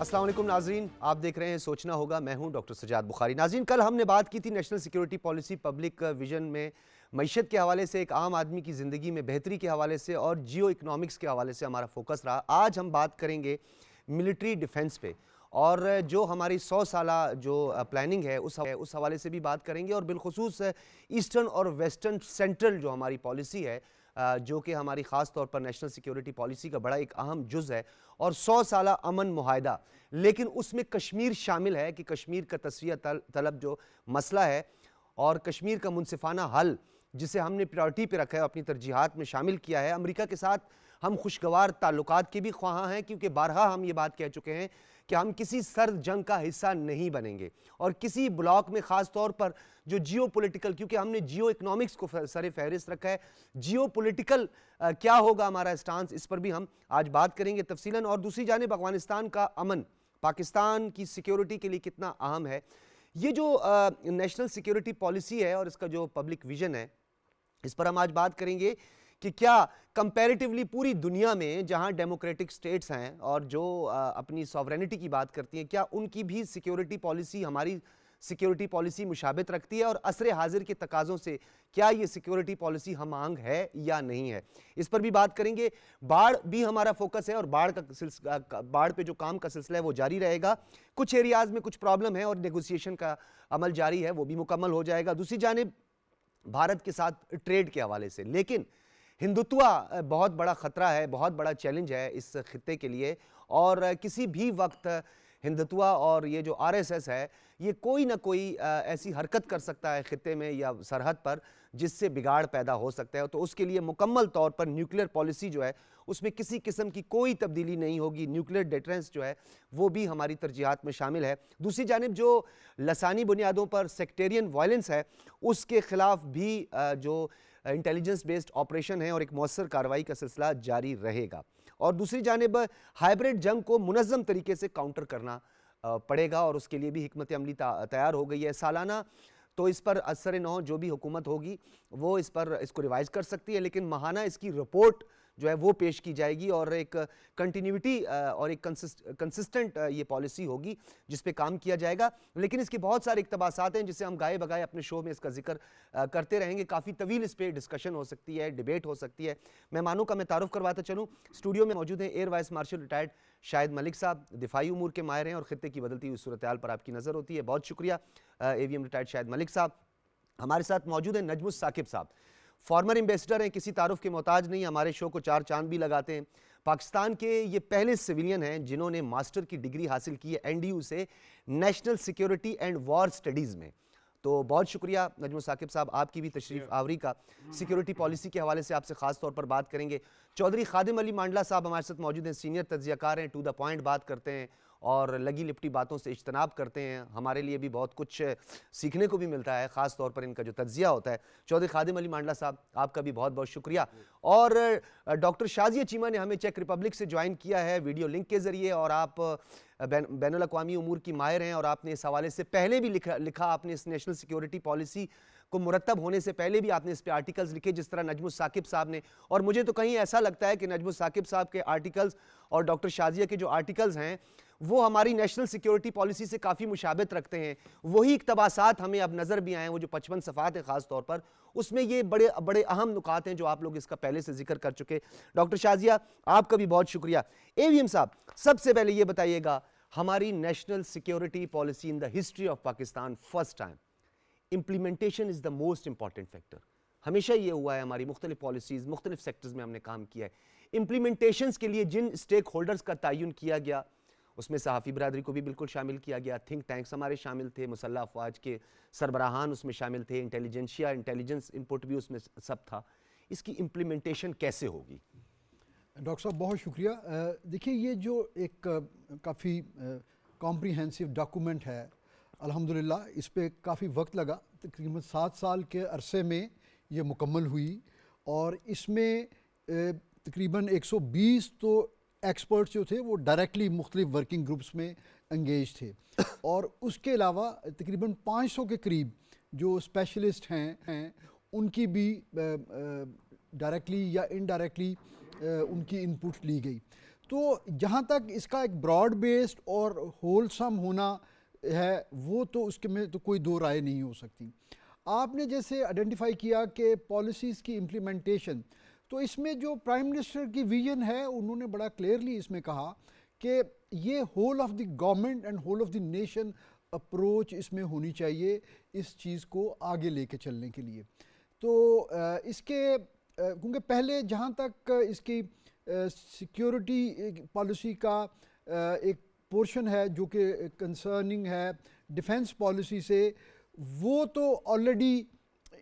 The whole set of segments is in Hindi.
अस्सलाम वालेकुम नाजरीन, आप देख रहे हैं सोचना होगा। मैं हूं डॉक्टर सजाद बुखारी। नाजरीन, कल हमने बात की थी national security policy public vision में मईशत के हवाले से, एक आम आदमी की ज़िंदगी में बेहतरी के हवाले से और जियो इकनॉमिक्स के हवाले से हमारा फोकस रहा। आज हम बात करेंगे मिलिट्री डिफेंस पे और जो हमारी 100 साला जो प्लानिंग है उस हवाले से भी बात करेंगे और बिलखुसूस ईस्टर्न और वेस्टर्न सेंट्रल जो हमारी पॉलिसी है, जो कि हमारी ख़ास तौर पर नेशनल सिक्योरिटी पॉलिसी का बड़ा एक अहम जुज़ है और 100 साला अमन मुआहदा, लेकिन उसमें कश्मीर शामिल है कि कश्मीर का तस्वीर तलब जो मसला है और कश्मीर का मुनसिफाना हल जिसे हमने प्रायोरिटी पे रखा है, अपनी तरजीहात में शामिल किया है। अमेरिका के साथ हम खुशगवार ताल्लुकात के भी ख्वाहां हैं, क्योंकि बारहा हम ये बात कह चुके हैं कि हम किसी सर्द जंग का हिस्सा नहीं बनेंगे और किसी ब्लॉक में ख़ास तौर पर जो जियो पोलिटिकल, क्योंकि हमने जियो इकनॉमिक्स को सर फहरिस्त रखा है, जियो पोलिटिकल क्या होगा हमारा स्टांस, इस पर भी हम आज बात करेंगे तफसीलन। और दूसरी जानिब अफगानिस्तान का अमन पाकिस्तान की सिक्योरिटी के लिए कितना अहम है, ये जो नेशनल सिक्योरिटी पॉलिसी है और इसका जो पब्लिक विजन है, इस पर हम आज बात करेंगे कि क्या कंपैरेटिवली पूरी दुनिया में जहां डेमोक्रेटिक स्टेट्स हैं और जो अपनी सॉवरेनिटी की बात करती हैं, क्या उनकी भी सिक्योरिटी पॉलिसी हमारी सिक्योरिटी पॉलिसी मुशाबित रखती है और असरे हाजिर के तकाज़ों से क्या ये सिक्योरिटी पॉलिसी हम आंग है या नहीं है, इस पर भी बात करेंगे। बाढ़ भी हमारा फोकस है और बाढ़ पे जो काम का सिलसिला है वो जारी रहेगा। कुछ एरियाज़ में कुछ प्रॉब्लम है और नेगोशिएशन का अमल जारी है, वो भी मुकम्मल हो जाएगा। दूसरी जानिब भारत के साथ ट्रेड के हवाले से, लेकिन हिंदुत्व बहुत बड़ा ख़तरा है, बहुत बड़ा चैलेंज है इस खित्ते के लिए और किसी भी वक्त हिंदुत्व और ये जो आरएसएस है, ये कोई ना कोई ऐसी हरकत कर सकता है खित्ते में या सरहद पर जिससे बिगाड़ पैदा हो सकता है। तो उसके लिए मुकम्मल तौर पर न्यूक्लियर पॉलिसी जो है उसमें किसी किस्म की कोई तब्दीली नहीं होगी। न्यूक्लियर डिटरेंस जो है वो भी हमारी तरजीहात में शामिल है। दूसरी जानिब जो लसानी बुनियादों पर सेक्टेरियन वायलेंस है उसके ख़िलाफ़ भी जो इंटेलिजेंस बेस्ड ऑपरेशन है और एक मौसर कार्रवाई का सिलसिला जारी रहेगा। और दूसरी जानिब हाइब्रिड जंग को मुनज़्ज़म तरीके से काउंटर करना पड़ेगा और उसके लिए भी हिकमत अमली तैयार हो गई है। सालाना तो इस पर असर नौ जो भी हुकूमत होगी वो इसको रिवाइज कर सकती है, लेकिन माहाना इसकी रिपोर्ट जो है वो पेश की जाएगी और एक कंटिन्यूटी और एक कंसिस्टेंट ये पॉलिसी होगी जिस पे काम किया जाएगा। लेकिन इसके बहुत सारे इक़्तिबासात हैं जिसे हम गाए बगाए अपने शो में इसका जिक्र करते रहेंगे। काफ़ी तवील इस पर डिस्कशन हो सकती है, डिबेट हो सकती है। मेहमानों का मैं तारुफ करवाता चलूँ। स्टूडियो में मौजूद हैं air vice marshal retired Shahid Malik साहब, दिफाई उमूर के माहिर हैं और खित्ते की बदलती हुई सूरत हाल पर आपकी नज़र होती है। बहुत शुक्रिया AVM रिटायर्ड शाहिद मलिक साहब। हमारे साथ मौजूद हैं नजमुस साकिब साहब, फॉर्मर एम्बेसडर हैं, किसी तारुफ के मोहताज नहीं, हमारे शो को 4 चांद भी लगाते हैं। पाकिस्तान के ये पहले सिविलियन हैं जिन्होंने मास्टर की डिग्री हासिल की है NDU से national security and war studies में। तो बहुत शुक्रिया नजमुस साकिब साहब, आपकी भी तशरीफ़ आवरी का। सिक्योरिटी पॉलिसी के हवाले से आपसे ख़ास तौर पर बात करेंगे। चौधरी खादिम अली मांडला साहब हमारे साथ मौजूद हैं, सीनियर तज्ज़ियाकार हैं, टू द पॉइंट बात करते हैं और लगी लिपटी बातों से इज्तनाब करते हैं। हमारे लिए भी बहुत कुछ सीखने को भी मिलता है, ख़ास तौर पर इनका जो तज्ज़िया होता है। चौधरी खादिम अली मांडला साहब, आपका भी बहुत बहुत शुक्रिया। और डॉक्टर शाज़िया चीमा ने हमें चेक रिपब्लिक से ज्वाइन किया है वीडियो लिंक के ज़रिए और आप बैनुल अक़वामी उमूर की माहिर हैं और आपने इस हवाले से पहले भी लिखा आपने इस नेशनल सिक्योरिटी पॉलिसी को मुरतब होने से पहले भी आपने इस पे आर्टिकल्स लिखे, जिस तरह नजमुस साकिब साहब ने। और मुझे तो कहीं ऐसा लगता है कि नजमुस साकिब साहब के आर्टिकल्स और डॉक्टर शाज़िया के जो आर्टिकल्स हैं वो हमारी नेशनल सिक्योरिटी पॉलिसी से काफ़ी मुशाबित रखते हैं। वही इक़्तिबासात हमें अब नज़र भी आए, वो जो 55 सफ़ात है ख़ास तौर पर, उसमें ये बड़े बड़े अहम नुकात हैं जो आप लोग इसका पहले से जिक्र कर चुके। डॉक्टर शाज़िया, आपका भी बहुत शुक्रिया। AVM साहब, सबसे पहले ये बताइएगा, हमारी national security policy in the history of Pakistan first time, implementation is the most important factor. हमेशा ये हुआ है, हमारी मुख्तलिफ पॉलिसीज़ मुख्तलिफ सेक्टर्स में हमने काम किया है। इम्प्लीमेंटेशंस के लिए जिन स्टेक होल्डर्स का तयन किया गया उसमें सहाफ़ी बरादरी को भी बिल्कुल शामिल किया गया, थिंक टैंक्स हमारे शामिल थे, मुसल्लह अफवाज के सरबराहान उसमें शामिल थे, इंटेलिजेंस इनपुट भी उसमें सब था। इसकी इम्प्लीमेंटेशन कैसे होगी? डॉक्टर साहब बहुत शुक्रिया। देखिए, ये जो एक काफ़ी कॉम्प्रिहेंसिव डॉक्यूमेंट है, अल्हम्दुलिल्लाह इस पे काफ़ी वक्त लगा, तकरीबन 7 साल के अरसे में ये मुकम्मल हुई और इसमें तकरीबन 120 तो एक्सपर्ट्स जो थे वो डायरेक्टली मुख्तलिफ वर्किंग ग्रुप्स में एंगेज थे और उसके अलावा तकरीबन 500 के करीब जो स्पेशलिस्ट हैं उनकी भी डायरेक्टली या इनडायरेक्टली उनकी इनपुट ली गई। तो जहाँ तक इसका एक ब्रॉड बेस्ड और होलसम होना है, वो तो उसके में तो कोई दो राय नहीं हो सकती। आपने जैसे आइडेंटिफाई किया कि पॉलिसीज़ की इम्प्लीमेंटेशन, तो इसमें जो प्राइम मिनिस्टर की विजन है, उन्होंने बड़ा क्लियरली इसमें कहा कि ये whole of the government and whole of the nation approach इसमें होनी चाहिए इस चीज़ को आगे लेके चलने के लिए। तो इसके क्योंकि पहले जहाँ तक इसकी सिक्योरिटी पॉलिसी का एक पोर्शन है जो कि कंसर्निंग है डिफेंस पॉलिसी से, वो तो ऑलरेडी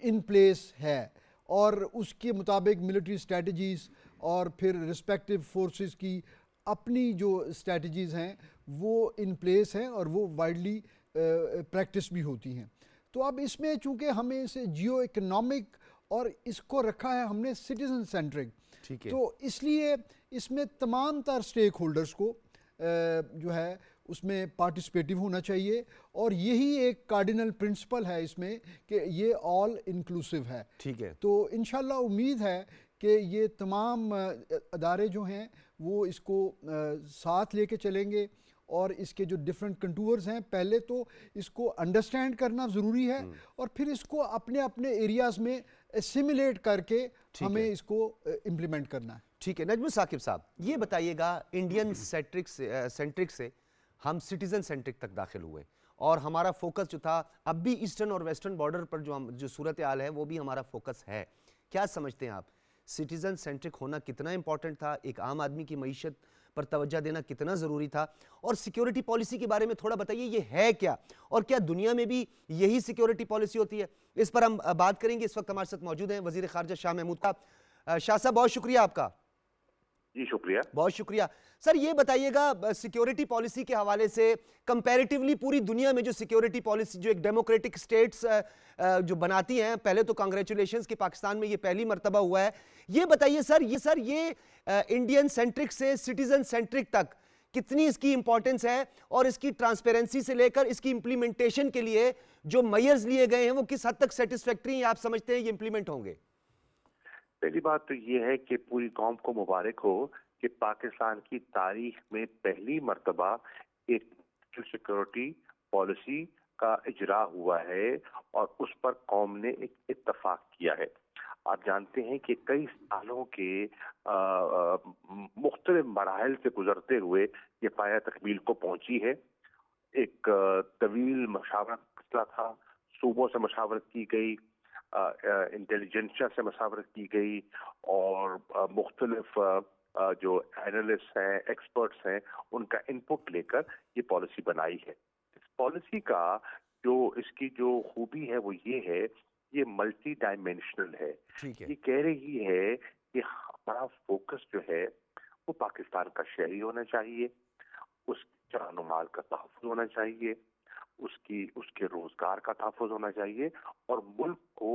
इन प्लेस है और उसके मुताबिक मिलिट्री स्ट्रेटजीज़ और फिर रिस्पेक्टिव फोर्सेस की अपनी जो स्ट्रेटजीज़ हैं वो इन प्लेस हैं और वो वाइडली प्रैक्टिस भी होती हैं। तो अब इसमें चूंकि हमें इसे जियो इकोनॉमिक और इसको रखा है हमने सिटीजन सेंट्रिक, ठीक है। तो इसलिए इसमें तमाम तर स्टेक होल्डर्स को जो है उसमें पार्टिसिपेटिव होना चाहिए और यही एक कार्डिनल प्रिंसिपल है इसमें कि ये ऑल इंक्लूसिव है। ठीक है। तो इंशाल्लाह उम्मीद है कि ये तमाम अदारे जो हैं वो इसको साथ लेके चलेंगे और इसके जो डिफरेंट कंटूर्स हैं, पहले तो इसको अंडरस्टैंड करना ज़रूरी है और फिर इसको अपने अपने एरियाज़ में एसिमुलेट करके हमें इसको इम्प्लीमेंट करना है। ठीक है। नजमुल साकिब साहब, ये बताइएगा, इंडियन सेंट्रिक से हम सिटीजन सेंट्रिक तक दाखिल हुए और हमारा फोकस जो था, अब भी ईस्टर्न और वेस्टर्न बॉर्डर पर जो सूरत हाल है वो भी हमारा फोकस है। क्या समझते हैं आप, सिटीजन सेंट्रिक होना कितना इंपॉर्टेंट था, एक आम आदमी की मईशत पर तवज्जो देना कितना ज़रूरी था, और सिक्योरिटी पॉलिसी के बारे में थोड़ा बताइए, ये है क्या और क्या दुनिया में भी यही सिक्योरिटी पॉलिसी होती है? इस पर हम बात करेंगे। इस वक्त हमारे साथ मौजूद हैं वज़ीर ख़ारिजा शाह महमूद साहब। शाह साहब, बहुत शुक्रिया आपका। जी शुक्रिया। बहुत शुक्रिया सर। ये बताइएगा, सिक्योरिटी पॉलिसी के हवाले से कंपैरेटिवली पूरी दुनिया में जो सिक्योरिटी पॉलिसी जो एक डेमोक्रेटिक स्टेट्स जो बनाती हैं, पहले तो कांग्रेचुलेशंस कि पाकिस्तान में ये पहली मर्तबा हुआ है। ये बताइए सर, ये इंडियन सेंट्रिक से सिटीजन सेंट्रिक तक कितनी इसकी इंपॉर्टेंस है और इसकी ट्रांसपेरेंसी से लेकर इसकी इंप्लीमेंटेशन के लिए जो मेजर्स लिए गए हैं वो किस हद तक सेटिस्फैक्ट्री आप समझते हैं ये इंप्लीमेंट होंगे? पहली बात तो ये है कि पूरी कौम को मुबारक हो कि पाकिस्तान की तारीख में पहली मर्तबा एक सिक्योरिटी पॉलिसी का इजरा हुआ है और उस पर कौम ने एक इत्तफाक किया है। आप जानते हैं कि कई सालों के मुख्तलिफ मराहल से गुजरते हुए ये पाया तकमील को पहुंची है। एक तवील मशावरत मसला था, सूबों से मशावरत की गई, इंटेलिजेंसिया से मशावरत की गई और मुख्तलिफ जो एनालिस्ट हैं, एक्सपर्ट्स हैं, उनका इनपुट लेकर ये पॉलिसी बनाई है। इस पॉलिसी का जो इसकी जो खूबी है वो ये है, ये मल्टी डायमेंशनल है। ठीक है। ये कह रही है कि हमारा फोकस जो है वो पाकिस्तान का शहरी होना चाहिए, उसके जान माल का तहफ़्फ़ुज़ होना चाहिए, उसके रोजगार का तहफ़्फ़ुज़ होना चाहिए और मुल्क को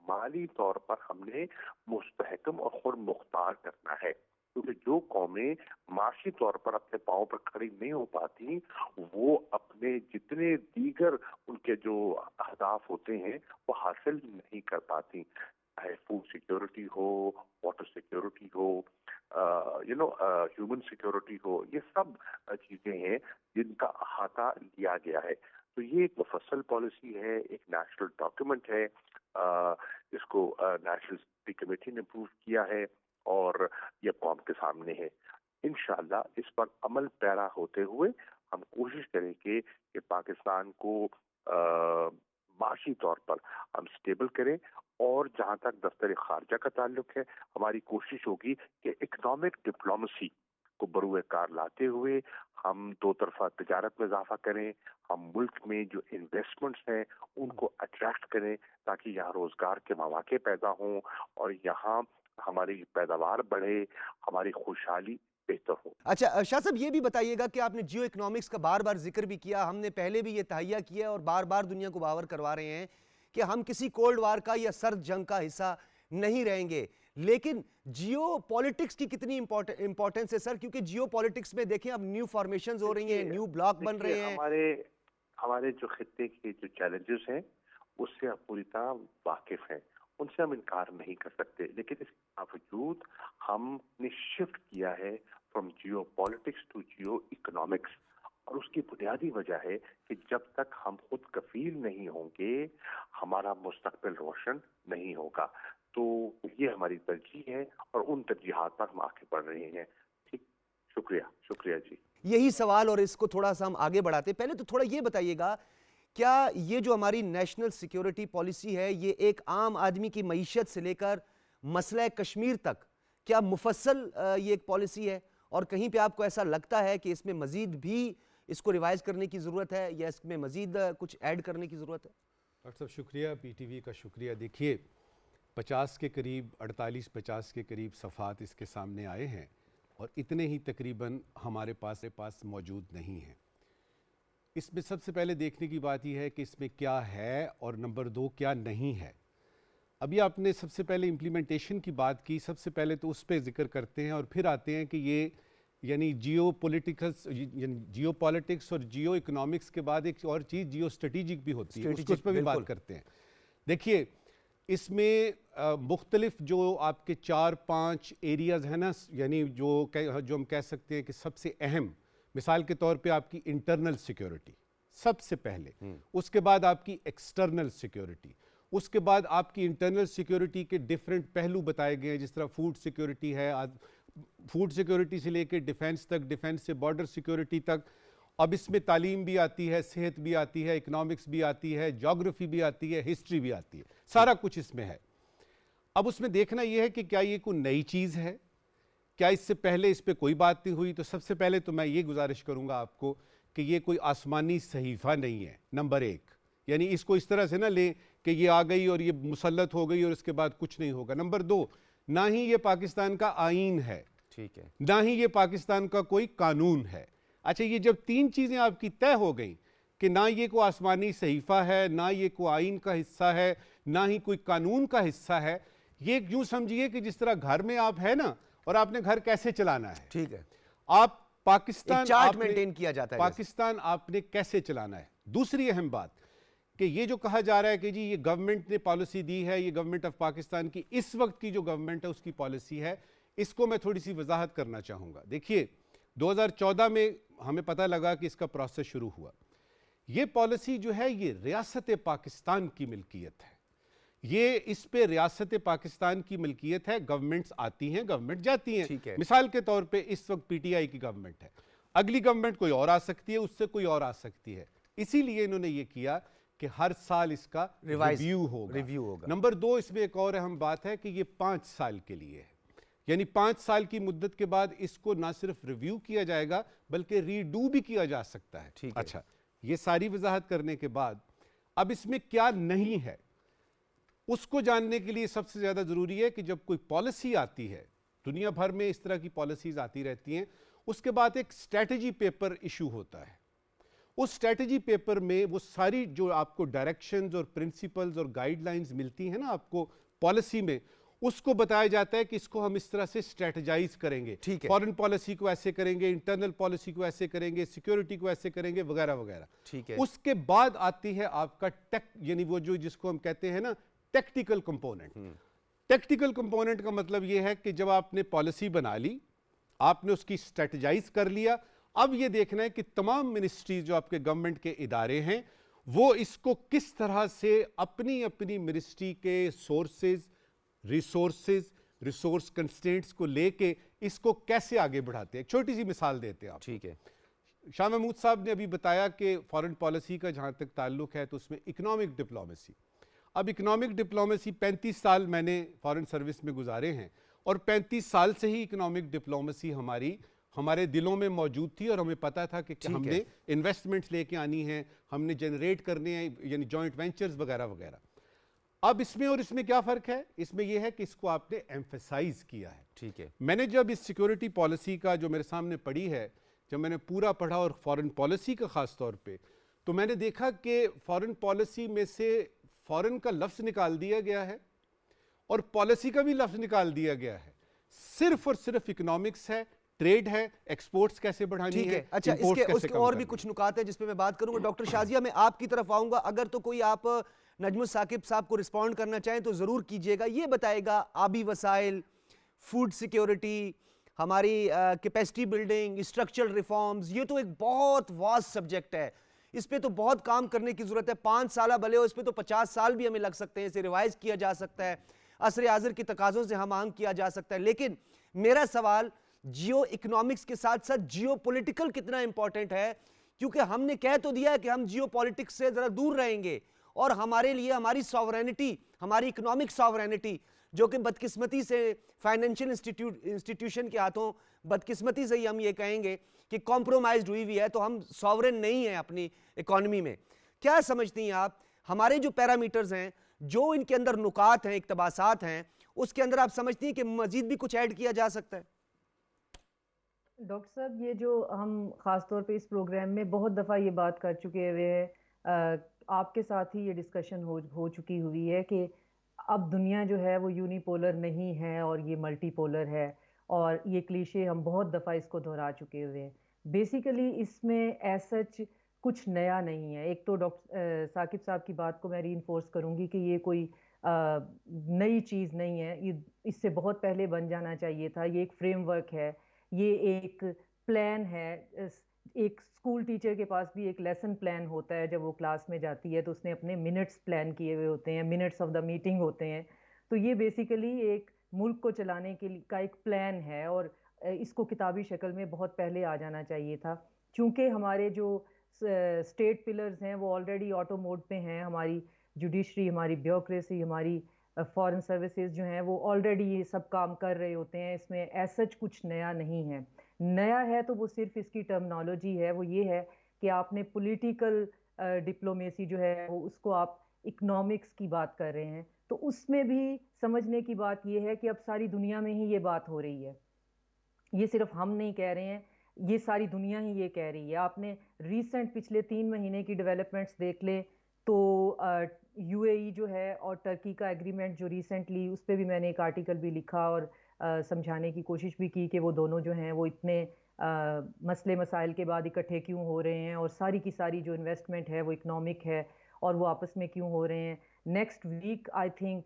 माली तौर पर हमने मुस्तहकम और खुद मुख्तार करना है। क्योंकि जो कौमें माशी तौर पर अपने पाँव पर खड़ी नहीं हो पाती, वो अपने जितने दीगर उनके जो अहदाफ होते हैं वो हासिल नहीं कर पाती, चाहे फूड सिक्योरिटी हो, वाटर सिक्योरिटी हो, ह्यूमन सिक्योरिटी हो, ये सब चीजें हैं जिनका अहाता लिया गया है। तो ये एक मुफस्सल पॉलिसी है, एक नेशनल डॉक्यूमेंट है, इसको नेशनल सिक्योरिटी कमेटी ने अप्रूव किया है और ये कौम के सामने है। इंशाअल्लाह इस पर अमल पैरा होते हुए हम कोशिश करेंगे कि पाकिस्तान को माशी तौर पर हम स्टेबल करें और जहां तक दफ्तर खारजा का ताल्लुक है, हमारी कोशिश होगी कि इकोनॉमिक डिप्लोमेसी को बरूए कार लाते हुए हम दो तरफा तजारत में इजाफा करें, हम मुल्क में जो इन्वेस्टमेंट्स हैं उनको अट्रैक्ट करें ताकि यहाँ रोजगार के मौके पैदा हों और यहाँ हमारी पैदावार बढ़े, हमारी खुशहाली बेहतर हो। अच्छा शाह साहब, ये भी बताइएगा कि आपने जियो इकोनॉमिक्स का बार बार जिक्र भी किया, हमने पहले भी ये तहैया किया है और बार बार दुनिया को बावर करवा रहे हैं कि हम किसी कोल्ड वार का या सर्द जंग का हिस्सा नहीं रहेंगे। लेकिन जियो पॉलिटिक्स की कितनी इंपॉर्टेंस है सर? क्योंकि जियो पॉलिटिक्स में देखें अब न्यू फॉर्मेशंस हो रही हैं, न्यू ब्लॉक बन रहे हैं। हमारे जो खित्ते के जो चैलेंजेस हैं उससे आप पूरी तरह वाकिफ हैं, उनसे हम इनकार नहीं कर सकते, लेकिन इसके बावजूद हमने शिफ्ट किया है from geopolitics to geoeconomics. और उसकी बुनियादी वजह है कि जब तक हम खुद कफील नहीं होंगे हमारा मुस्तकबिल रोशन नहीं होगा। तो ये हमारी तरजीह है और उन तरजीहात पर हम आगे बढ़ रहे हैं। ठीक, शुक्रिया, शुक्रिया जी। यही सवाल, और इसको थोड़ा सा हम आगे बढ़ाते हैं। पहले तो थोड़ा ये बताइएगा, क्या ये जो हमारी नेशनल सिक्योरिटी पॉलिसी है, ये एक आम आदमी की मईशत से लेकर मसला कश्मीर तक, क्या मुफस्सल ये एक पॉलिसी है, और कहीं पे आपको ऐसा लगता है कि इसमें मजीद भी इसको रिवाइज करने की ज़रूरत है या इसमें मजीद कुछ ऐड करने की ज़रूरत है? डॉक्टर साहब शुक्रिया, पीटीवी का शुक्रिया। देखिए 50 के करीब 48-50 के करीब सफ़ात इसके सामने आए हैं और इतने ही तकरीबन हमारे पास मौजूद नहीं हैं। इसमें सबसे पहले देखने की बात यह है कि इसमें क्या है और नंबर 2 क्या नहीं है। अभी आपने सबसे पहले इम्प्लीमेंटेशन की बात की, सबसे पहले तो उस पर जिक्र करते हैं और फिर आते हैं कि ये यानी जियो पॉलिटिक्स और जियो इकोनॉमिक्स के बाद एक और चीज़ जियो स्ट्रेटेजिक भी होती है, उस पर भी बात करते हैं। देखिए इसमें मुख्तलिफ जो आपके 4-5 एरियाज़ हैं ना, यानी जो हम कह सकते हैं कि सबसे अहम, मिसाल के तौर पे आपकी इंटरनल सिक्योरिटी सबसे पहले, उसके बाद आपकी एक्सटर्नल सिक्योरिटी, उसके बाद आपकी इंटरनल सिक्योरिटी के डिफरेंट पहलू बताए गए हैं, जिस तरह फूड सिक्योरिटी है, फूड सिक्योरिटी से लेकर डिफेंस तक, डिफेंस से बॉर्डर सिक्योरिटी तक। अब इसमें तालीम भी आती है, सेहत भी आती है, इकोनॉमिक्स भी आती है, ज्योग्राफी भी आती है, हिस्ट्री भी आती है, सारा कुछ इसमें है। अब उसमें देखना यह है कि क्या ये कोई नई चीज़ है, क्या इससे पहले इस पर कोई बात नहीं हुई। तो सबसे पहले तो मैं ये गुजारिश करूंगा आपको कि ये कोई आसमानी सहीफ़ा नहीं है, नंबर 1। यानी इसको इस तरह से ना लें कि ये आ गई और ये मुसल्लत हो गई और इसके बाद कुछ नहीं होगा। नंबर 2, ना ही ये पाकिस्तान का आईन है, ठीक है, ना ही ये पाकिस्तान का कोई कानून है। अच्छा, ये जब 3 चीज़ें आपकी तय हो गई कि ना ये कोई आसमानी सहीफ़ा है, ना ये कोई आईन का हिस्सा है, ना ही कोई कानून का हिस्सा है, ये यूँ समझिए कि जिस तरह घर में आप है ना और आपने घर कैसे चलाना है, ठीक है, आप पाकिस्तान चार्ट मेंटेन किया जाता है, पाकिस्तान आपने कैसे चलाना है। दूसरी अहम बात कि ये जो कहा जा रहा है कि जी ये गवर्नमेंट ने पॉलिसी दी है, ये गवर्नमेंट ऑफ पाकिस्तान की इस वक्त की जो गवर्नमेंट है उसकी पॉलिसी है, इसको मैं थोड़ी सी वजाहत करना चाहूँगा। देखिए 2014 में हमें पता लगा कि इसका प्रोसेस शुरू हुआ। ये पॉलिसी जो है ये रियासत पाकिस्तान की मिल्कियत है, ये इस पे रियासत पाकिस्तान की मिल्कियत है। गवर्नमेंट्स आती हैं, गवर्नमेंट जाती हैं। मिसाल के तौर पे इस वक्त पीटीआई की गवर्नमेंट है, अगली गवर्नमेंट कोई और आ सकती है, उससे कोई और आ सकती है। इसीलिए इन्होंने ये किया कि हर साल इसका रिव्यू होगा। नंबर 2, इसमें एक और अहम बात है कि ये 5 साल के लिए है, यानी 5 साल की मुद्दत के बाद इसको ना सिर्फ रिव्यू किया जाएगा बल्कि रीडू भी किया जा सकता है। ठीक है। अच्छा, ये सारी वजाहत करने के बाद अब इसमें क्या नहीं है उसको जानने के लिए सबसे ज्यादा जरूरी है कि जब कोई पॉलिसी आती है, दुनिया भर में इस तरह की पॉलिसीज आती रहती हैं, उसके बाद एक स्ट्रेटजी पेपर इशू होता है। उस स्ट्रेटजी पेपर में वो सारी जो आपको डायरेक्शंस और प्रिंसिपल्स और गाइडलाइंस मिलती हैं ना आपको पॉलिसी में, उसको बताया जाता है कि इसको हम इस तरह से स्ट्रेटजाइज करेंगे, फॉरेन पॉलिसी को ऐसे करेंगे, इंटरनल पॉलिसी को ऐसे करेंगे, सिक्योरिटी को ऐसे करेंगे, वगैरह वगैरह। ठीक है। उसके बाद आती है आपका यानी वो जो जिसको हम कहते हैं ना टेक्टिकल कंपोनेंट। टेक्टिकल कंपोनेंट का मतलब यह है कि जब आपने पॉलिसी बना ली, आपने उसकी स्ट्रेटजाइज कर लिया, अब यह देखना है कि तमाम मिनिस्ट्रीज जो आपके गवर्नमेंट के इदारे हैं वो इसको किस तरह से अपनी अपनी मिनिस्ट्री के रिसोर्स कंस्ट्रेंट्स को लेके इसको कैसे आगे बढ़ाते हैं। एक छोटी सी मिसाल देते हैं आप। ठीक है। शाह महमूद साहब ने अभी बताया कि फॉरेन पॉलिसी का जहां तक ताल्लुक है तो उसमें इकोनॉमिक डिप्लोमेसी। अब इकोनॉमिक डिप्लोमेसी 35 साल मैंने फॉरेन सर्विस में गुजारे हैं और 35 साल से ही इकोनॉमिक डिप्लोमेसी हमारे दिलों में मौजूद थी और हमें पता था कि हमने इन्वेस्टमेंट्स लेके आनी है, हमने जनरेट करने हैं, यानी जॉइंट वेंचर्स वगैरह वगैरह। अब इसमें और इसमें क्या फ़र्क है? इसमें यह है कि इसको आपने एम्फेसाइज किया है। ठीक है। मैंने जब इस सिक्योरिटी पॉलिसी का जो मेरे सामने पढ़ी है, जब मैंने पूरा पढ़ा और फॉरेन पॉलिसी का ख़ास तौर पे, तो मैंने देखा कि फॉरेन पॉलिसी में से फॉरेन का लफ्ज़ निकाल दिया गया है और पॉलिसी का भी लफ्ज़ निकाल दिया गया है। सिर्फ और सिर्फ इकोनॉमिक्स है, ट्रेड है, एक्सपोर्ट्स कैसे बढ़ानी है। अच्छा, इसके और भी कुछ नुकात है जिसपे मैं बात करूंगा। डॉक्टर शाजिया, मैं आपकी तरफ आऊंगा, अगर तो कोई आप नजमुल साकिब साहब को रिस्पॉन्ड करना चाहें तो जरूर कीजिएगा। ये बताएगा आबी वसाइल, फूड सिक्योरिटी, हमारी कैपेसिटी बिल्डिंग, स्ट्रक्चरल रिफॉर्म्स, ये तो एक बहुत वास्ट सब्जेक्ट है। इस पे तो बहुत काम करने की ज़रूरत है। 5 साल भले हो, इस पे तो 50 साल भी हमें लग सकते हैं। इसे रिवाइज किया जा सकता है, असर हाज़िर के तकाज़ों से हम आंग किया जा सकता है। लेकिन मेरा सवाल जियो इकोनॉमिक्स के साथ साथ जियो पॉलिटिकल कितना इंपॉर्टेंट है, क्योंकि हमने कह तो दिया है कि हम जियो पॉलिटिक्स से ज़रा दूर रहेंगे और हमारे लिए हमारी सॉवरेनिटी, हमारी इकोनॉमिक सॉवरेनिटी, जो कि बदकिस्मती से फाइनेंशियल इंस्टीट्यूशन के हाथों, बदकिस्मती से ही हम ये कहेंगे कि कॉम्प्रोमाइज्ड हुई है, तो हम सॉवरेन नहीं हैं अपनी इकोनॉमी में। क्या समझती हैं आप, हमारे जो पैरामीटर्स हैं, जो इनके अंदर नुकात हैं, इक्तबासात हैं, उसके अंदर आप समझती हैं कि मजीद भी कुछ ऐड किया जा सकता है? डॉक्टर साहब, ये जो हम ख़ास तौर पे इस प्रोग्राम में बहुत दफ़ा ये बात कर चुके हुए हैं, आपके साथ ही ये डिस्कशन हो चुकी हुई है कि अब दुनिया जो है वो यूनिपोलर नहीं है और ये मल्टीपोलर है, और ये क्लीशे हम बहुत दफ़ा इसको दोहरा चुके हुए हैं। बेसिकली इसमें एज सच कुछ नया नहीं है। एक तो डॉक्टर साकिब साहब की बात को मैं रीइंफोर्स करूँगी कि ये कोई नई चीज़ नहीं है, ये इससे बहुत पहले बन जाना चाहिए था। ये एक फ्रेमवर्क है, ये एक प्लान है। एक स्कूल टीचर के पास भी एक लेसन प्लान होता है, जब वो क्लास में जाती है तो उसने अपने मिनट्स प्लान किए हुए होते हैं, मिनट्स ऑफ द मीटिंग होते हैं। तो ये बेसिकली एक मुल्क को चलाने के लिए का एक प्लान है, और इसको किताबी शक्ल में बहुत पहले आ जाना चाहिए था। चूँकि हमारे जो स्टेट पिलर्स हैं वो ऑलरेडी ऑटो मोड पे हैं, हमारी जुडिशरी, हमारी ब्यूरोक्रेसी, हमारी फॉरेन सर्विसेज जो हैं वो ऑलरेडी ये सब काम कर रहे होते हैं। इसमें एज सच कुछ नया नहीं है। नया है तो वो सिर्फ इसकी टर्मिनोलॉजी है, वो ये है कि आपने पॉलिटिकल डिप्लोमेसी जो है वो उसको आप इकोनॉमिक्स की बात कर रहे हैं। तो उसमें भी समझने की बात ये है कि अब सारी दुनिया में ही ये बात हो रही है, ये सिर्फ हम नहीं कह रहे हैं, ये सारी दुनिया ही ये कह रही है। आपने रीसेंट पिछले 3 महीने की डेवलपमेंट्स देख ले तो यूएई जो है और टर्की का एग्रीमेंट जो रिसेंटली, उस पर भी मैंने एक आर्टिकल भी लिखा और समझाने की कोशिश भी की कि वो दोनों जो हैं वो इतने मसले मसाइल के बाद इकट्ठे क्यों हो रहे हैं, और सारी की सारी जो इन्वेस्टमेंट है वो इकोनॉमिक है और वो आपस में क्यों हो रहे हैं। Next week I think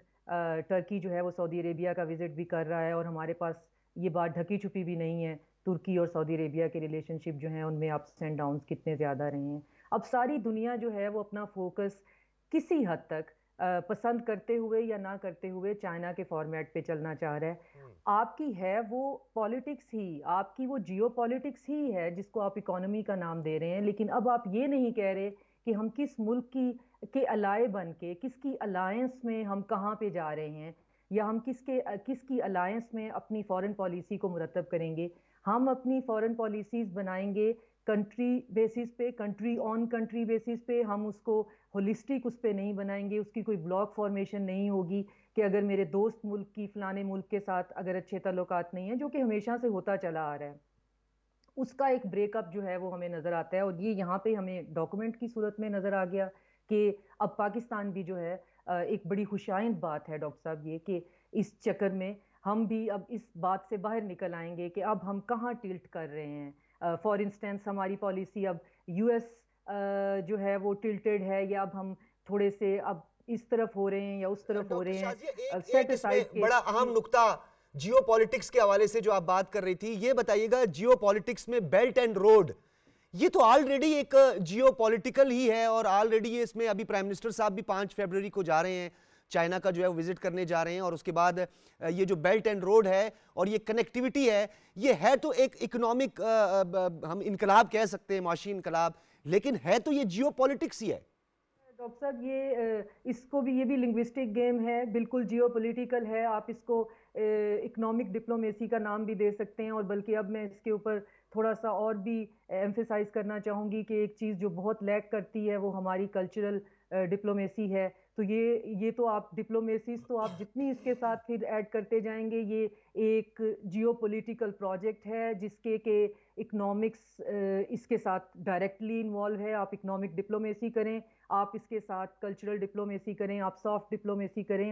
Turkey जो है वो सऊदी अरेबिया का विजिट भी कर रहा है, और हमारे पास ये बात ढकी छुपी भी नहीं है, तुर्की और सऊदी अरेबिया के रिलेशनशिप जो हैं उनमें अप्स एंड डाउन्स कितने ज़्यादा रहे हैं। अब सारी दुनिया जो है वो अपना फोकस किसी हद तक पसंद करते हुए या ना करते हुए चाइना के फॉर्मेट पे चलना चाह रहा है। आपकी है वो पॉलिटिक्स ही, आपकी वो जियो पॉलिटिक्स ही है जिसको आप इकोनॉमी का नाम दे रहे हैं, लेकिन अब आप ये नहीं कह रहे कि हम किस मुल्क के अलाय बन के, किसकी अलायंस में हम कहाँ पे जा रहे हैं, या हम किसकी अलायंस में अपनी फॉरेन पॉलिसी को मुरतब करेंगे। हम अपनी फॉरेन पॉलिसीज़ बनाएंगे कंट्री बेसिस पे, कंट्री ऑन कंट्री बेसिस पे। हम उसको होलिस्टिक उस पे नहीं बनाएंगे, उसकी कोई ब्लॉक फॉर्मेशन नहीं होगी कि अगर मेरे दोस्त मुल्क की फलाने मुल्क के साथ अगर अच्छे ताल्लुकात नहीं है, जो कि हमेशा से होता चला आ रहा है, उसका एक ब्रेकअप जो है वो हमें नज़र आता है। और ये यहाँ पे हमें डॉक्यूमेंट की सूरत में नज़र आ गया कि अब पाकिस्तान भी जो है, एक बड़ी खुशाइंद बात है डॉक्टर साहब ये कि इस चक्कर में हम भी अब इस बात से बाहर निकल आएंगे कि अब हम कहाँ टिल्ट कर रहे हैं। फॉर इंस्टेंस हमारी पॉलिसी अब यूएस जो है वो टिल्टेड है, या अब हम थोड़े से अब इस तरफ हो रहे हैं या उस तरफ हो रहे हैं। एक इसमें बड़ा अहम नुक्ता जियो पॉलिटिक्स के हवाले से जो आप बात कर रही थी, ये बताइएगा, जियो पॉलिटिक्स में बेल्ट एंड रोड, ये तो ऑलरेडी एक जियो पॉलिटिकल ही है, और ऑलरेडी ये इसमें अभी प्राइम मिनिस्टर साहब भी 5 फरवरी को जा रहे हैं, चाइना का जो है विजिट करने जा रहे हैं, और उसके बाद ये जो बेल्ट एंड रोड है और ये कनेक्टिविटी है, ये है तो एक इकोनॉमिक हम इनकलाब कह सकते हैं, माशी इनकलाब, लेकिन है तो ये जियो पॉलिटिक्स ही है। डॉक्टर साहब ये भी लिंग्विस्टिक गेम है, बिल्कुल जियोपॉलिटिकल है। आप इसको इकोनॉमिक डिप्लोमेसी का नाम भी दे सकते हैं, और बल्कि अब मैं इसके ऊपर थोड़ा सा और भी एम्फेसाइज करना चाहूँगी कि एक चीज़ जो बहुत लैक करती है वो हमारी कल्चरल डिप्लोमेसी है। तो ये तो आप डिप्लोमेसीज तो आप जितनी इसके साथ फिर ऐड करते जाएंगे, ये एक जियोपॉलिटिकल प्रोजेक्ट है जिसके के इकोनॉमिक्स इसके साथ डायरेक्टली इन्वॉल्व है। आप इकोनॉमिक डिप्लोमेसी करें, आप इसके साथ कल्चरल डिप्लोमेसी करें, आप सॉफ्ट डिप्लोमेसी करें,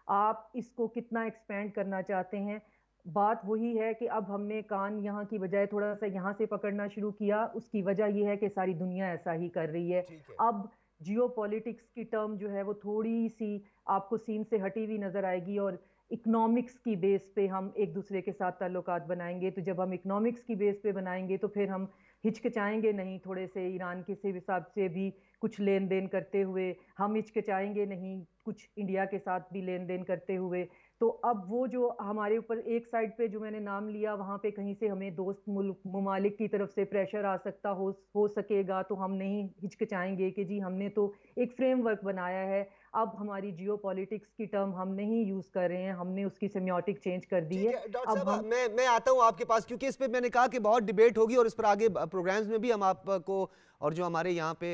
आप इसको कितना एक्सपेंड करना चाहते हैं। बात वही है कि अब हमने कान यहाँ की बजाय थोड़ा सा यहाँ से पकड़ना शुरू किया। उसकी वजह यह है कि सारी दुनिया ऐसा ही कर रही है। अब जियो पॉलिटिक्स की टर्म जो है वो थोड़ी सी आपको सीन से हटी हुई नजर आएगी, और इकोनॉमिक्स की बेस पे हम एक दूसरे के साथ ताल्लुकात बनाएंगे। तो जब हम इकोनॉमिक्स की बेस पे बनाएंगे तो फिर हम हिचकिचाएंगे नहीं, थोड़े से ईरान के से हिसाब से भी कुछ लेन देन करते हुए हम हिचकिचाएंगे नहीं, कुछ इंडिया के साथ भी लेन देन करते हुए। तो अब वो जो हमारे ऊपर एक साइड पे जो मैंने नाम लिया, वहाँ पे कहीं से हमें दोस्त मुल्क ममालिक की तरफ से प्रेशर आ सकता हो सकेगा, तो हम नहीं हिचकिचाएंगे कि जी हमने तो एक फ्रेमवर्क बनाया है, अब हमारी जियो पॉलिटिक्स की टर्म हम नहीं यूज कर रहे हैं, हमने उसकी सेमियोटिक चेंज कर दी ठीक है। है डॉक्टर अब साहब, हम मैं आता हूं आपके पास, क्योंकि इस पे मैंने कहा कि बहुत डिबेट होगी और इस पर आगे प्रोग्राम्स में भी हम आपको और जो हमारे यहाँ पे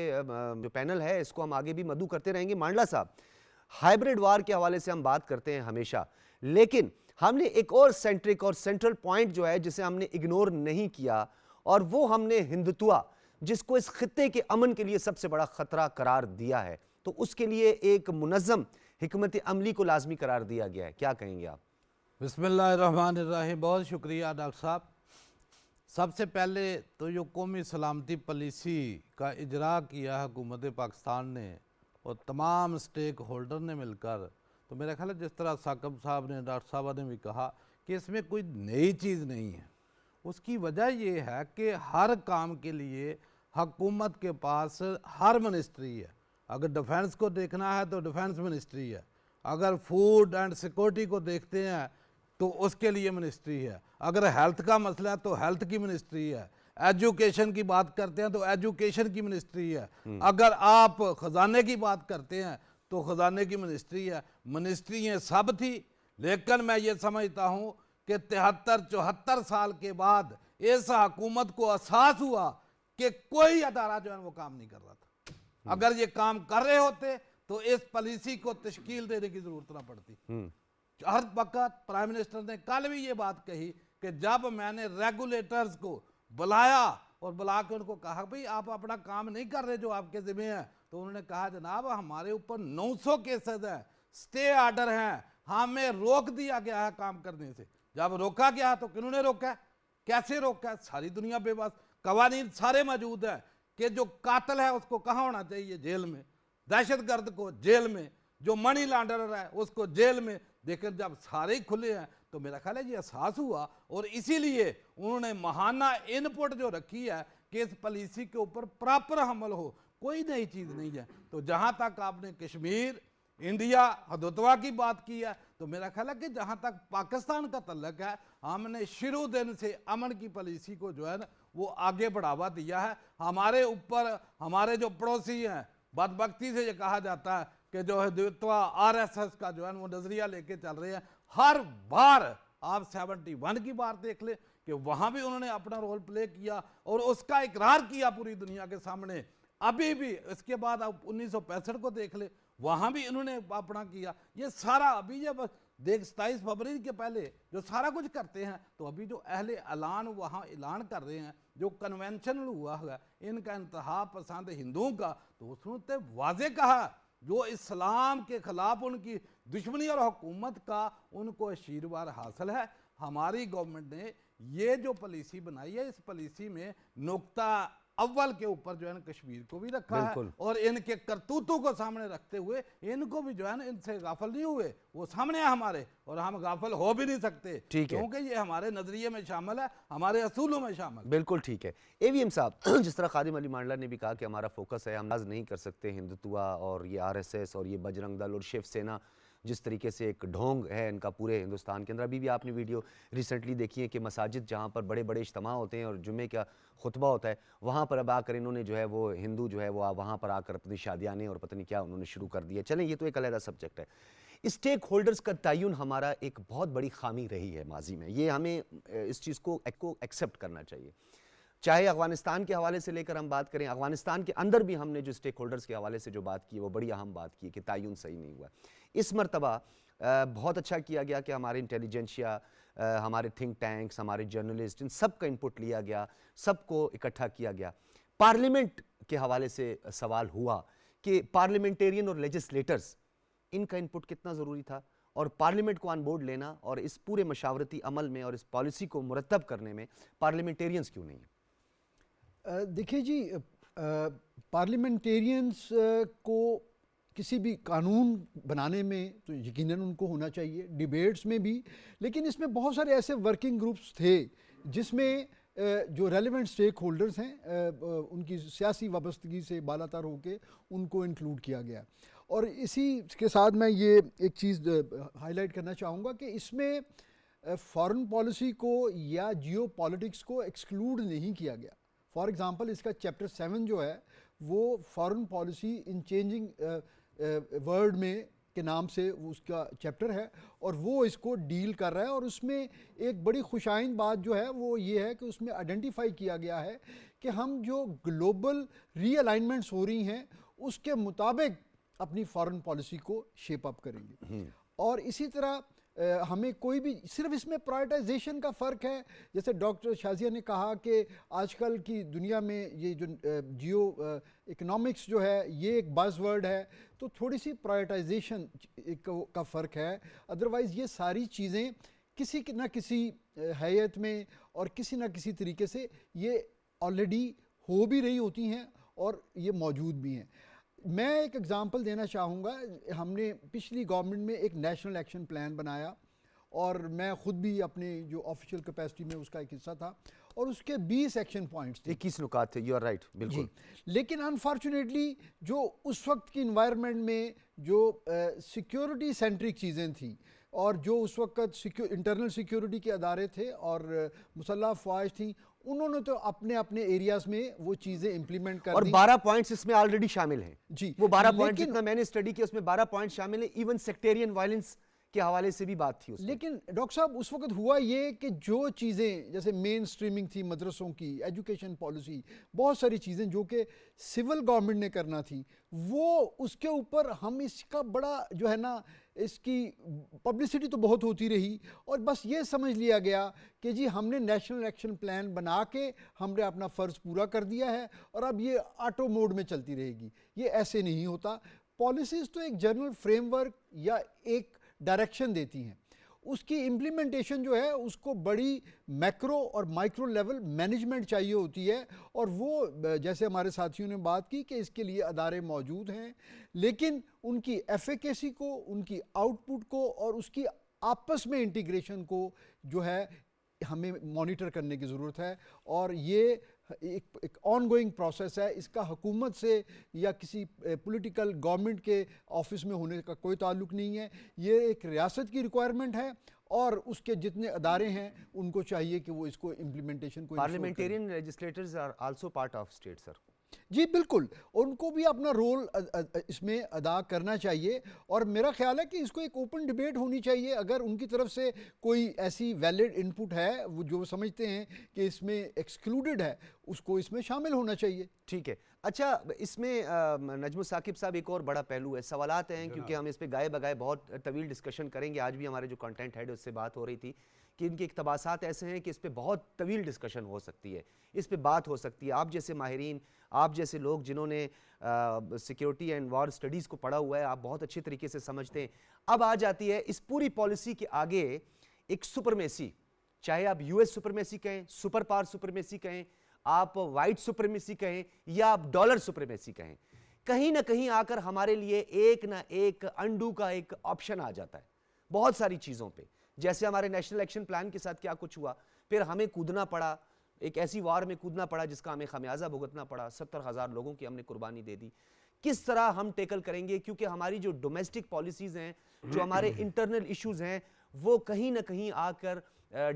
जो पैनल है इसको हम आगे भी मदू करते रहेंगे। मांडला साहब, हाइब्रिड वार के हवाले से हम बात करते हैं हमेशा, लेकिन हमने एक और सेंट्रिक और सेंट्रल पॉइंट जो है जिसे हमने इग्नोर नहीं किया, और वो हमने हिंदुत्व, जिसको इस खित्ते के अमन के लिए सबसे बड़ा खतरा करार दिया है। तो उसके लिए एक मुनज़्ज़म हिकमत अमली को लाजमी करार दिया गया है, क्या कहेंगे आप? बिस्मिल्लाहिर्रहमानिर्रहीम। बहुत शुक्रिया डॉक्टर साहब। सबसे पहले तो जो कौमी सलामती पॉलिसी का इजरा किया हुकूमत पाकिस्तान ने और तमाम स्टेक होल्डर ने मिलकर, तो मेरा ख्याल है जिस तरह साकब साहब ने, डॉक्टर साहब ने भी कहा कि इसमें कोई नई चीज़ नहीं है। उसकी वजह ये है कि हर काम के लिए हुकूमत के पास हर मिनिस्ट्री है। अगर डिफेंस को देखना है तो डिफेंस मिनिस्ट्री है, अगर फूड एंड सिक्योरिटी को देखते हैं तो उसके लिए मिनिस्ट्री है, अगर हेल्थ का मसला है तो हेल्थ की मिनिस्ट्री है, एजुकेशन की बात करते हैं तो एजुकेशन की मिनिस्ट्री है, अगर आप ख़जाने की बात करते हैं तो ख़जाने की मिनिस्ट्री है। मिनिस्ट्री ये सब थी, लेकिन मैं ये समझता हूँ कि 73-74 साल के बाद इस हुकूमत को एहसास हुआ कि कोई अदारा जो है वो काम नहीं कर रहा था। अगर ये काम कर रहे होते तो इस पॉलिसी को तश्कील देने की जरूरत ना पड़ती। हर वक्त प्राइम मिनिस्टर ने कल भी ये बात कही कि जब मैंने रेगुलेटर्स को बुलाया और बुला के उनको कहा भाई आप अपना काम नहीं कर रहे जो आपके जिम्मे है, तो उन्होंने कहा जनाब हमारे ऊपर 900 केसेस हैं, स्टे ऑर्डर हैं, हमें रोक दिया गया है काम करने से। जब रोका गया तो किन्होंने रोका, कैसे रोका? सारी दुनिया बेबस, कवानीन सारे मौजूद है कि जो कातिल है उसको कहाँ होना चाहिए? जेल में, दहशतगर्द को जेल में, जो मनी लॉन्डरर है उसको जेल में। लेकिन जब सारे ही खुले हैं तो मेरा ख्याल है ये एहसास हुआ, और इसीलिए उन्होंने महाना इनपुट जो रखी है कि इस पॉलिसी के ऊपर प्रॉपर अमल हो। कोई नई चीज़ नहीं है। तो जहाँ तक आपने कश्मीर, इंडिया, हदुतवा की बात की है, तो मेरा ख्याल है कि जहाँ तक पाकिस्तान का तल्लक है, हमने शुरू दिन से अमन की पॉलिसी को जो है ना वो आगे बढ़ावा दिया है। हमारे ऊपर हमारे जो पड़ोसी हैं, बदबख्ती से ये कहा जाता है कि जो हिंदुत्व आरएसएस का जो है वो नजरिया लेके चल रहे हैं। हर बार आप 71 की बात देख ले कि वहां भी उन्होंने अपना रोल प्ले किया और उसका इकरार किया पूरी दुनिया के सामने। अभी भी इसके बाद आप 1965 को देख ले, वहां भी इन्होंने अपना किया। ये सारा अभी जब देख 27 फरवरी के पहले जो सारा कुछ करते हैं, तो अभी जो अहले ऐलान वहाँ ऐलान कर रहे हैं, जो कन्वेंशनल हुआ है इनका इंतहा पसंद हिंदुओं का, तो उसने वाजे कहा जो इस्लाम के खिलाफ उनकी दुश्मनी और हुकूमत का उनको आशीर्वाद हासिल है। हमारी गवर्नमेंट ने ये जो पॉलिसी बनाई है, इस पॉलिसी में नुक्ता अव्वल के ऊपर जो है ना कश्मीर को भी रखा है, और इनके करतूतों को सामने रखते हुए इनको भी जो है ना इनसे गाफिल नहीं हुए, वो सामने है हमारे, और हम गाफिल हो भी नहीं सकते क्योंकि ये हमारे नजरिए में शामिल है, हमारे असूलों में शामिल। बिल्कुल ठीक है। एवीएम साहब, जिस तरह खादिम अली मांडला ने भी कहा कि हमारा फोकस है, हम नाज नहीं कर सकते हिंदुत्व और ये आरएसएस और ये बजरंग दल और शिवसेना, जिस तरीके से एक ढोंग है इनका पूरे हिंदुस्तान के अंदर। अभी भी आपने वीडियो रिसेंटली देखी है कि मसाजिद जहाँ पर बड़े बड़े इज्तिमा होते हैं और जुम्मे का खुतबा होता है, वहाँ पर अब आकर इन्होंने जो है वो हिंदू जो है वो वहाँ पर आकर अपनी शादियाने और पता नहीं क्या उन्होंने शुरू कर दिया। चलें, ये तो एक अलग सब्जेक्ट है। स्टेक होल्डर्स का तयन हमारा एक बहुत बड़ी खामी रही है माजी में, ये हमें इस चीज़ को एक्सेप्ट करना चाहिए। चाहे अफगानिस्तान के हवाले से लेकर हम बात करें, अफगानिस्तान के अंदर भी हमने जो स्टेक होल्डर्स के हवाले से जो बात की वो बड़ी अहम बात की कि तयन सही नहीं हुआ। इस मरतबा बहुत अच्छा किया गया कि हमारे इंटेलिजेंशिया, हमारे थिंक टैंक्स, हमारे जर्नलिस्ट, इन सब का इनपुट लिया गया, सबको इकट्ठा किया गया। पार्लियामेंट के हवाले से सवाल हुआ कि पार्लियामेंटेरियन और लेजिस्लेटर्स, इनका इनपुट कितना ज़रूरी था, और पार्लियामेंट को ऑन बोर्ड लेना और इस पूरे मशावरती अमल में और इस पॉलिसी को मुरतब करने में पार्लियामेंटेरियंस क्यों नहीं है? देखिए जी, पार्लियामेंटेरियंस को किसी भी कानून बनाने में तो यकीनन उनको होना चाहिए, डिबेट्स में भी, लेकिन इसमें बहुत सारे ऐसे वर्किंग ग्रुप्स थे जिसमें जो रेलेवेंट स्टेक होल्डर्स हैं उनकी सियासी वाबस्तगी से बालातर होकर उनको इंक्लूड किया गया। और इसी के साथ मैं ये एक चीज़ हाईलाइट करना चाहूँगा कि इसमें फॉरेन पॉलिसी को या जियो पॉलिटिक्स को एक्सक्लूड नहीं किया गया। फॉर एग्ज़ाम्पल इसका चैप्टर 7 जो है वो foreign policy in changing world में के नाम से उसका चैप्टर है और वो इसको डील कर रहा है। और उसमें एक बड़ी खुशाइन बात जो है वो ये है कि उसमें आइडेंटिफाई किया गया है कि हम जो ग्लोबल रीअलाइनमेंट्स हो रही हैं उसके मुताबिक अपनी फॉरेन पॉलिसी को शेप अप करेंगे। और इसी तरह हमें कोई भी सिर्फ इसमें प्रायोरिटाइजेशन का फ़र्क है। जैसे डॉक्टर शाजिया ने कहा कि आजकल की दुनिया में ये जो जियो इकोनॉमिक्स जो है ये एक बज़वर्ड है, तो थोड़ी सी प्रायोरिटाइजेशन का फ़र्क है। अदरवाइज़ ये सारी चीज़ें किसी न किसी हैयत में और किसी न किसी तरीके से ये ऑलरेडी हो भी रही होती हैं और ये मौजूद भी हैं। मैं एक एग्ज़ाम्पल देना चाहूँगा। हमने पिछली गवर्नमेंट में एक नेशनल एक्शन प्लान बनाया और मैं ख़ुद भी अपने जो ऑफिशियल कैपेसिटी में उसका एक हिस्सा था और उसके 20 एक्शन पॉइंट्स थे, 21 नुकात थे। यू आर राइट, बिल्कुल जी। लेकिन अनफॉर्चुनेटली जो उस वक्त की इन्वायरमेंट में जो सिक्योरिटी सेंट्रिक चीज़ें थी और जो उस वक्त इंटरनल सिक्योरिटी के अदारे थे और मुसल्लह फ़ौज थी, उन्होंने तो अपने अपने एरियाज में वो चीज़ें इम्प्लीमेंट कर और दी। 12 पॉइंट्स इसमें ऑलरेडी शामिल हैं जी, वो 12 पॉइंट लेकिन- जितना मैंने स्टडी किया उसमें 12 पॉइंट शामिल है। इवन सेक्टेरियन वायलेंस के हवाले से भी बात थी उसमें। लेकिन डॉक्टर साहब उस वक्त हुआ ये कि जो चीज़ें जैसे मेन स्ट्रीमिंग थी मदरसों की, एजुकेशन पॉलिसी, बहुत सारी चीज़ें जो कि सिविल गवर्नमेंट ने करना थी, वो उसके ऊपर हम इसका बड़ा जो है ना इसकी पब्लिसिटी तो बहुत होती रही और बस ये समझ लिया गया कि जी हमने नेशनल एक्शन प्लान बना के हमने अपना फ़र्ज़ पूरा कर दिया है और अब ये ऑटो मोड में चलती रहेगी। ये ऐसे नहीं होता। पॉलिसीज़ तो एक जनरल फ्रेमवर्क या एक डायरेक्शन देती हैं, उसकी इम्प्लीमेंटेशन जो है उसको बड़ी मैक्रो और माइक्रो लेवल मैनेजमेंट चाहिए होती है। और वो जैसे हमारे साथियों ने बात की कि इसके लिए अदारे मौजूद हैं, लेकिन उनकी एफिकेसी को, उनकी आउटपुट को और उसकी आपस में इंटीग्रेशन को जो है हमें मॉनिटर करने की ज़रूरत है। और ये एक ऑनगोइंग प्रोसेस है, इसका हुकूमत से या किसी पॉलिटिकल गवर्नमेंट के ऑफिस में होने का कोई ताल्लुक नहीं है। ये एक रियासत की रिक्वायरमेंट है और उसके जितने अदारे हैं उनको चाहिए कि वो इसको इम्प्लीमेंटेशन को parliamentarian legislators are also part of state sir. जी बिल्कुल, उनको भी अपना रोल इसमें अदा करना चाहिए। और मेरा ख्याल है कि इसको एक ओपन डिबेट होनी चाहिए। अगर उनकी तरफ से कोई ऐसी वैलिड इनपुट है वो जो समझते हैं कि इसमें एक्सक्लूडेड है, उसको इसमें शामिल होना चाहिए। ठीक है। अच्छा, इसमें नजमुल साकिब साहब एक और बड़ा पहलू है, सवालात हैं, क्योंकि हम इस पे गाए बगाए बहुत तवील डिस्कशन करेंगे। आज भी हमारे जो कंटेंट हेड उससे बात हो रही थी कि इनके इक़्तबासात ऐसे हैं कि इस पे बहुत तवील डिस्कशन हो सकती है, इस पे बात हो सकती है। आप जैसे माहिरीन, आप जैसे लोग जिन्होंने सिक्योरिटी एंड वॉर स्टडीज़ को पढ़ा हुआ है, आप बहुत अच्छे तरीके से समझते हैं। अब आ जाती है इस पूरी पॉलिसी के आगे एक सुपरमेसी, चाहे आप यूएस सुपरमेसी कहें, सुपर पावर सुपरमेसी कहें, आप वाइट सुपरमेसी कहें या आप डॉलर सुपरमेसी कहें, कहीं ना कहीं आकर हमारे लिए एक ना एक अंडू का एक ऑप्शन आ जाता है बहुत सारी चीज़ों पे। जैसे हमारे नेशनल एक्शन प्लान के साथ क्या कुछ हुआ, फिर हमें कूदना पड़ा, एक ऐसी वार में कूदना पड़ा जिसका हमें खमियाजा भुगतना पड़ा, 70,000 लोगों की हमने कुर्बानी दे दी। किस तरह हम टेकल करेंगे, क्योंकि हमारी जो डोमेस्टिक पॉलिसीज़ हैं, जो हमारे इंटरनल इश्यूज़ हैं, वो कहीं ना कहीं आकर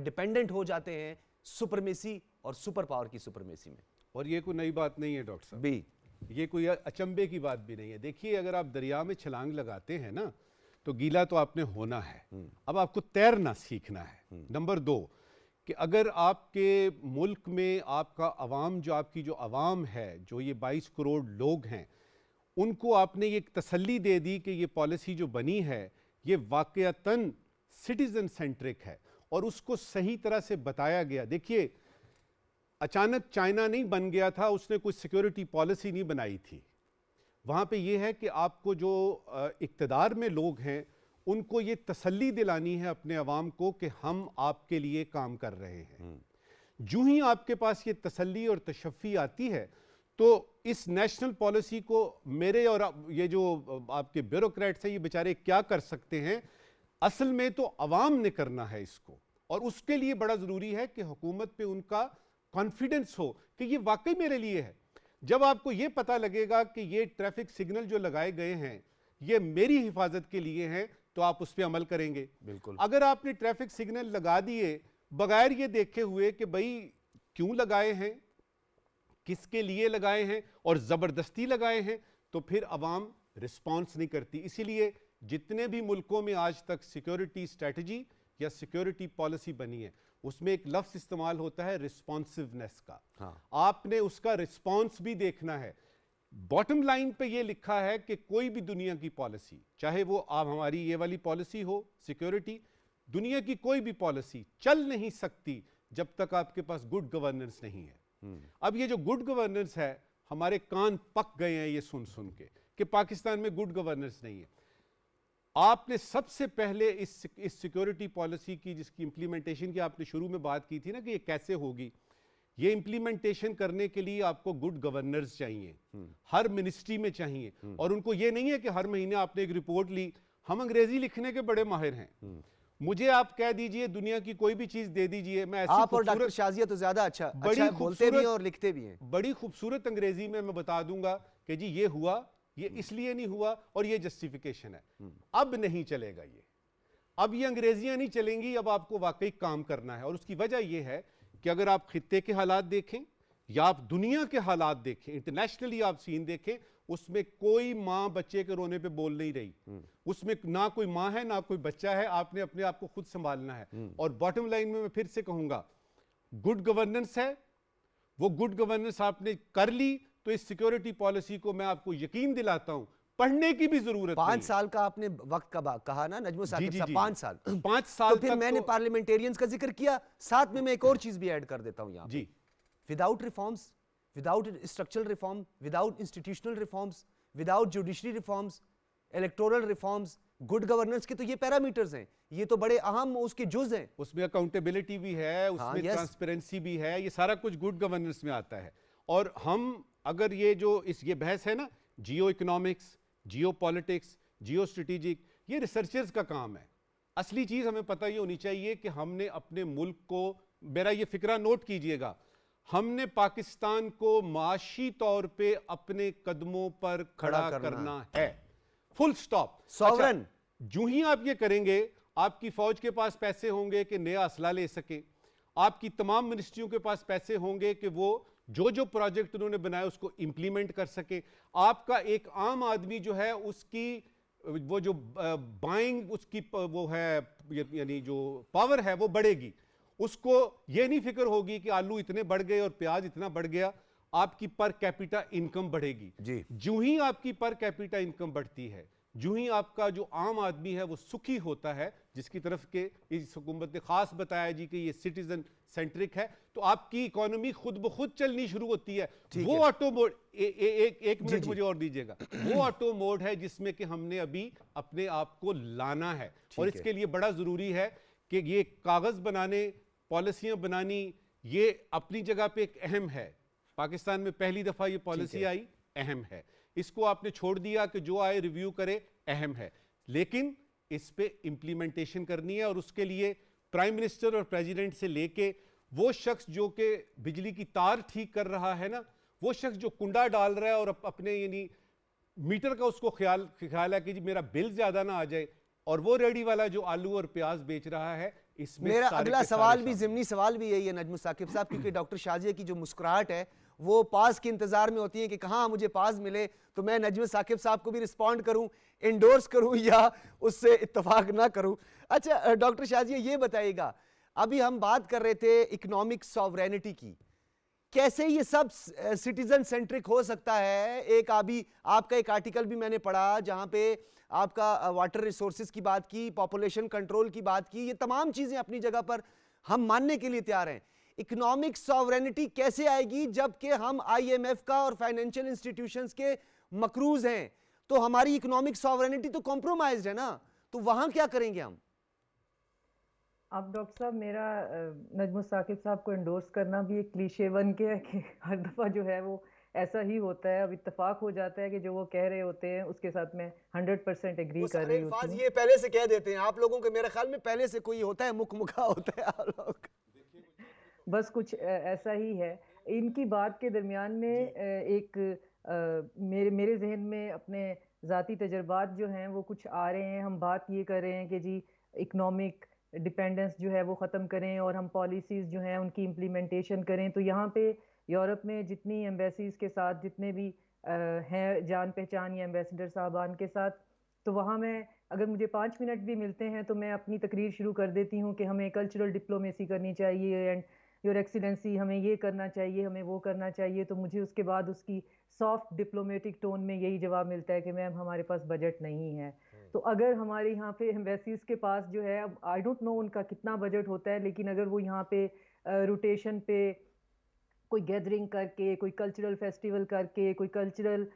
डिपेंडेंट हो जाते हैं सुपरमेसी और सुपर पावर की सुपरमेसी में। और ये कोई नई बात नहीं है डॉक्टर साहब, बी ये कोई अचंभे की बात भी नहीं है। देखिए, अगर आप दरिया में छलांग लगाते हैं ना, तो गीला तो आपने होना है, अब आपको तैरना सीखना है। नंबर 2 कि अगर आपके मुल्क में आपका अवाम, जो आपकी जो अवाम है, जो ये 22 करोड़ लोग हैं, उनको आपने ये तसल्ली दे दी कि ये पॉलिसी जो बनी है ये वाकयातन सिटीजन सेंट्रिक है और उसको सही तरह से बताया गया। देखिए, अचानक चाइना नहीं बन गया था, उसने कोई सिक्योरिटी पॉलिसी नहीं बनाई थी। वहाँ पे ये है कि आपको जो इक़्तिदार में लोग हैं उनको ये तसल्ली दिलानी है अपने अवाम को कि हम आपके लिए काम कर रहे हैं। जो ही आपके पास ये तसल्ली और तशफ़ी आती है तो इस नेशनल पॉलिसी को मेरे और ये जो आपके ब्यूरोक्रेट्स हैं ये बेचारे क्या कर सकते हैं, असल में तो अवाम ने करना है इसको, और उसके लिए बड़ा ज़रूरी है कि हुकूमत पे उनका कॉन्फिडेंस हो कि ये वाकई मेरे लिए है। जब आपको ये पता लगेगा कि ये ट्रैफिक सिग्नल जो लगाए गए हैं ये मेरी हिफाजत के लिए हैं, तो आप उस पर अमल करेंगे। बिल्कुल। अगर आपने ट्रैफिक सिग्नल लगा दिए बगैर ये देखे हुए कि भाई क्यों लगाए हैं, किसके लिए लगाए हैं, और ज़बरदस्ती लगाए हैं, तो फिर अवाम रिस्पॉन्स नहीं करती। इसीलिए जितने भी मुल्कों में आज तक सिक्योरिटी स्ट्रेटजी या सिक्योरिटी पॉलिसी बनी है उसमें एक लफ्ज़ इस्तेमाल होता है रिस्पॉन्सिवनेस का। हाँ। आपने उसका रिस्पॉन्स भी देखना है। बॉटम लाइन पे ये लिखा है कि कोई भी दुनिया की पॉलिसी, चाहे वो आप हमारी ये वाली पॉलिसी हो सिक्योरिटी, दुनिया की कोई भी पॉलिसी चल नहीं सकती जब तक आपके पास गुड गवर्नेंस नहीं है। अब ये जो गुड गवर्नेंस है, हमारे कान पक गए हैं ये सुन सुन के कि पाकिस्तान में गुड गवर्नेंस नहीं है। आपने सबसे पहले इस सिक्योरिटी पॉलिसी की, जिसकी इंप्लीमेंटेशन की आपने शुरू में बात की थी ना कि ये कैसे होगी, ये इंप्लीमेंटेशन करने के लिए आपको गुड गवर्नर्स चाहिए, हर मिनिस्ट्री में चाहिए। और उनको ये नहीं है कि हर महीने आपने एक रिपोर्ट ली। हम अंग्रेजी लिखने के बड़े माहिर हैं, मुझे आप कह दीजिए दुनिया की कोई भी चीज दे दीजिए, मैं ऐसी आप और डॉक्टर शाजिया तो ज्यादा बड़ी अच्छा बोलते भी हैं खूबसूरत और लिखते भी हैं। बड़ी खूबसूरत अंग्रेजी में मैं बता दूंगा कि जी ये हुआ, ये इसलिए नहीं हुआ, और ये जस्टिफिकेशन है। अब नहीं चलेगा ये, अब ये अंग्रेजियां नहीं चलेंगी, अब आपको वाकई काम करना है। और उसकी वजह यह है कि अगर आप खित्ते के हालात देखें या आप दुनिया के हालात देखें, इंटरनेशनली आप सीन देखें, उसमें कोई माँ बच्चे के रोने पे बोल नहीं रही। उसमें ना कोई माँ है ना कोई बच्चा है, आपने अपने आप को खुद संभालना है। और बॉटम लाइन में मैं फिर से कहूंगा, गुड गवर्नेंस है, वो गुड गवर्नेंस आपने कर ली तो इस सिक्योरिटी पॉलिसी को मैं आपको यकीन दिलाता हूं पढ़ने की भी जरूरत नहीं। 5 साल का आपने वक्त का कहा ना नजमुल साकिब साहब, 5 साल। 5 साल तो फिर तक मैंने पार्लियामेंटेरियंस का जिक्र किया, साथ में मैं एक और चीज भी ऐड कर देता हूं यहाँ जी, without reforms, without structural reform, without institutional reforms, without judiciary reforms, electoral reforms, good governance के तो ये पैरामीटर्स हैं, ये तो बड़े अहम उसके जुज हैं। उसमें अकाउंटेबिलिटी भी है, उसमें ट्रांसपेरेंसी भी है, ये सारा कुछ गुड गवर्नेंस में आता है। और हम अगर ये बहस है ना, जियो इकोनॉमिक्स, जियो पॉलिटिक्स, जियो स्ट्रेटेजिक, ये रिसर्चर्स का काम है। असली चीज हमें पता ये होनी चाहिए कि हमने अपने मुल्क को, मेरा ये फिक्रा नोट कीजिएगा, हमने पाकिस्तान को माशी तौर पे अपने कदमों पर खड़ा करना है, फुल स्टॉप। सॉवरन। जो ही आप ये करेंगे, आपकी फौज के पास पैसे होंगे कि नया असला ले सके, आपकी तमाम मिनिस्ट्रियों के पास पैसे होंगे कि वो जो प्रोजेक्ट उन्होंने बनाया उसको इंप्लीमेंट कर सके। आपका एक आम आदमी जो है उसकी वो जो बाइंग उसकी वो है, यानी जो पावर है वो बढ़ेगी। उसको ये नहीं फिक्र होगी कि आलू इतने बढ़ गए और प्याज इतना बढ़ गया, आपकी पर कैपिटा इनकम बढ़ेगी जी। जो ही आपकी पर कैपिटा इनकम बढ़ती है, जो ही आपका जो आम आदमी है वो सुखी होता है, जिसकी तरफ के इस हुकूमत ने खास बताया जी कि ये सिटीजन सेंट्रिक है, तो आपकी इकोनॉमी खुद ब खुद चलनी शुरू होती है। वो ऑटो मोड, एक मिनट मुझे और दीजिएगा, वो ऑटो मोड है जिसमें कि हमने अभी अपने आप को लाना है। और इसके लिए बड़ा जरूरी है कि ये कागज बनाने, पॉलिसियां बनानी, ये अपनी जगह पे एक अहम है। पाकिस्तान में पहली दफा ये पॉलिसी आई, अहम है। इसको आपने छोड़ दिया कि जो आए रिव्यू करे, अहम है, लेकिन इस पे इंप्लीमेंटेशन करनी है। और उसके लिए प्राइम मिनिस्टर और प्रेसिडेंट से लेके वो शख्स जो कि बिजली की तार ठीक कर रहा है ना, वो शख्स जो कुंडा डाल रहा है और अपने यानी मीटर का उसको ख्याल है कि जी मेरा बिल ज्यादा ना आ जाए, और वो रेडी वाला जो आलू और प्याज बेच रहा है, इसमें मेरा अगला सवाल भी ज़िमनी सवाल भी यही है नजमुल साकिब साहब, क्योंकि डॉक्टर शाजिया की जो मुस्कुराहट है वो पास के इंतजार में होती है कि कहाँ मुझे पास मिले तो मैं नजमुल साकिब साहब को भी रिस्पॉन्ड करूं, इंडोर्स करूं या उससे इत्तेफाक ना करूं। अच्छा डॉक्टर शाजिया ये बताइएगा, अभी हम बात कर रहे थे इकोनॉमिक सॉवरेनिटी की, कैसे ये सब सिटीजन सेंट्रिक हो सकता है? एक अभी आपका एक आर्टिकल भी मैंने पढ़ा जहां पे आपका वाटर रिसोर्सेज की बात की, पॉपुलेशन कंट्रोल की बात की, ये तमाम चीजें अपनी जगह पर हम मानने के लिए तैयार हैं। इकोनॉमिक सॉवरेनिटी कैसे आएगी जबकि हम आईएमएफ का और फाइनेंशियल इंस्टीट्यूशंस के मकरूज हैं? तो हमारी इकोनॉमिक सॉवरेनिटी तो कॉम्प्रोमाइज्ड है ना, तो वहां क्या करेंगे हम? अब डॉक्टर साहब, मेरा नजमुल साकिब साहब को एंडोर्स करना भी एक क्लीशे बन के है कि हर दफ़ा जो है वो ऐसा ही होता है, अब इत्तेफाक हो जाता है कि जो वो कह रहे होते हैं उसके साथ मैं 100% एग्री वो कर सारे रही होती अल्फाज हूँ। ये पहले से कह देते हैं आप लोगों के, मेरे ख्याल में पहले से कोई होता है, मुखा होता है आप लोग। बस कुछ ऐसा ही है। इनकी बात के दरमियान में एक मेरे मेरे जहन में अपने ज़ाती तजर्बात जो हैं वो कुछ आ रहे हैं। हम बात ये कर रहे हैं कि जी इकोनॉमिक डिपेंडेंस जो है वो ख़त्म करें और हम पॉलिसीज़ जो हैं उनकी इम्प्लीमेंटेशन करें। तो यहाँ पे यूरोप में जितनी एम्बेसीज़ के साथ जितने भी हैं जान पहचान या एम्बेसडर साहबान के साथ, तो वहाँ मैं अगर मुझे 5 मिनट भी मिलते हैं तो मैं अपनी तकरीर शुरू कर देती हूँ कि हमें कल्चरल डिप्लोमेसी करनी चाहिए एंड योर एक्सीलेंसी हमें ये करना चाहिए, हमें वो करना चाहिए। तो मुझे उसके बाद उसकी सॉफ्ट डिप्लोमेटिक टोन में यही जवाब मिलता है कि मैम हमारे पास बजट नहीं है। तो अगर हमारे यहाँ पे एम्बेसीज के पास जो है, अब आई डोंट नो उनका कितना बजट होता है, लेकिन अगर वो यहाँ पे रोटेशन पे कोई गैदरिंग करके, कोई कल्चरल फेस्टिवल करके, कोई कल्चरल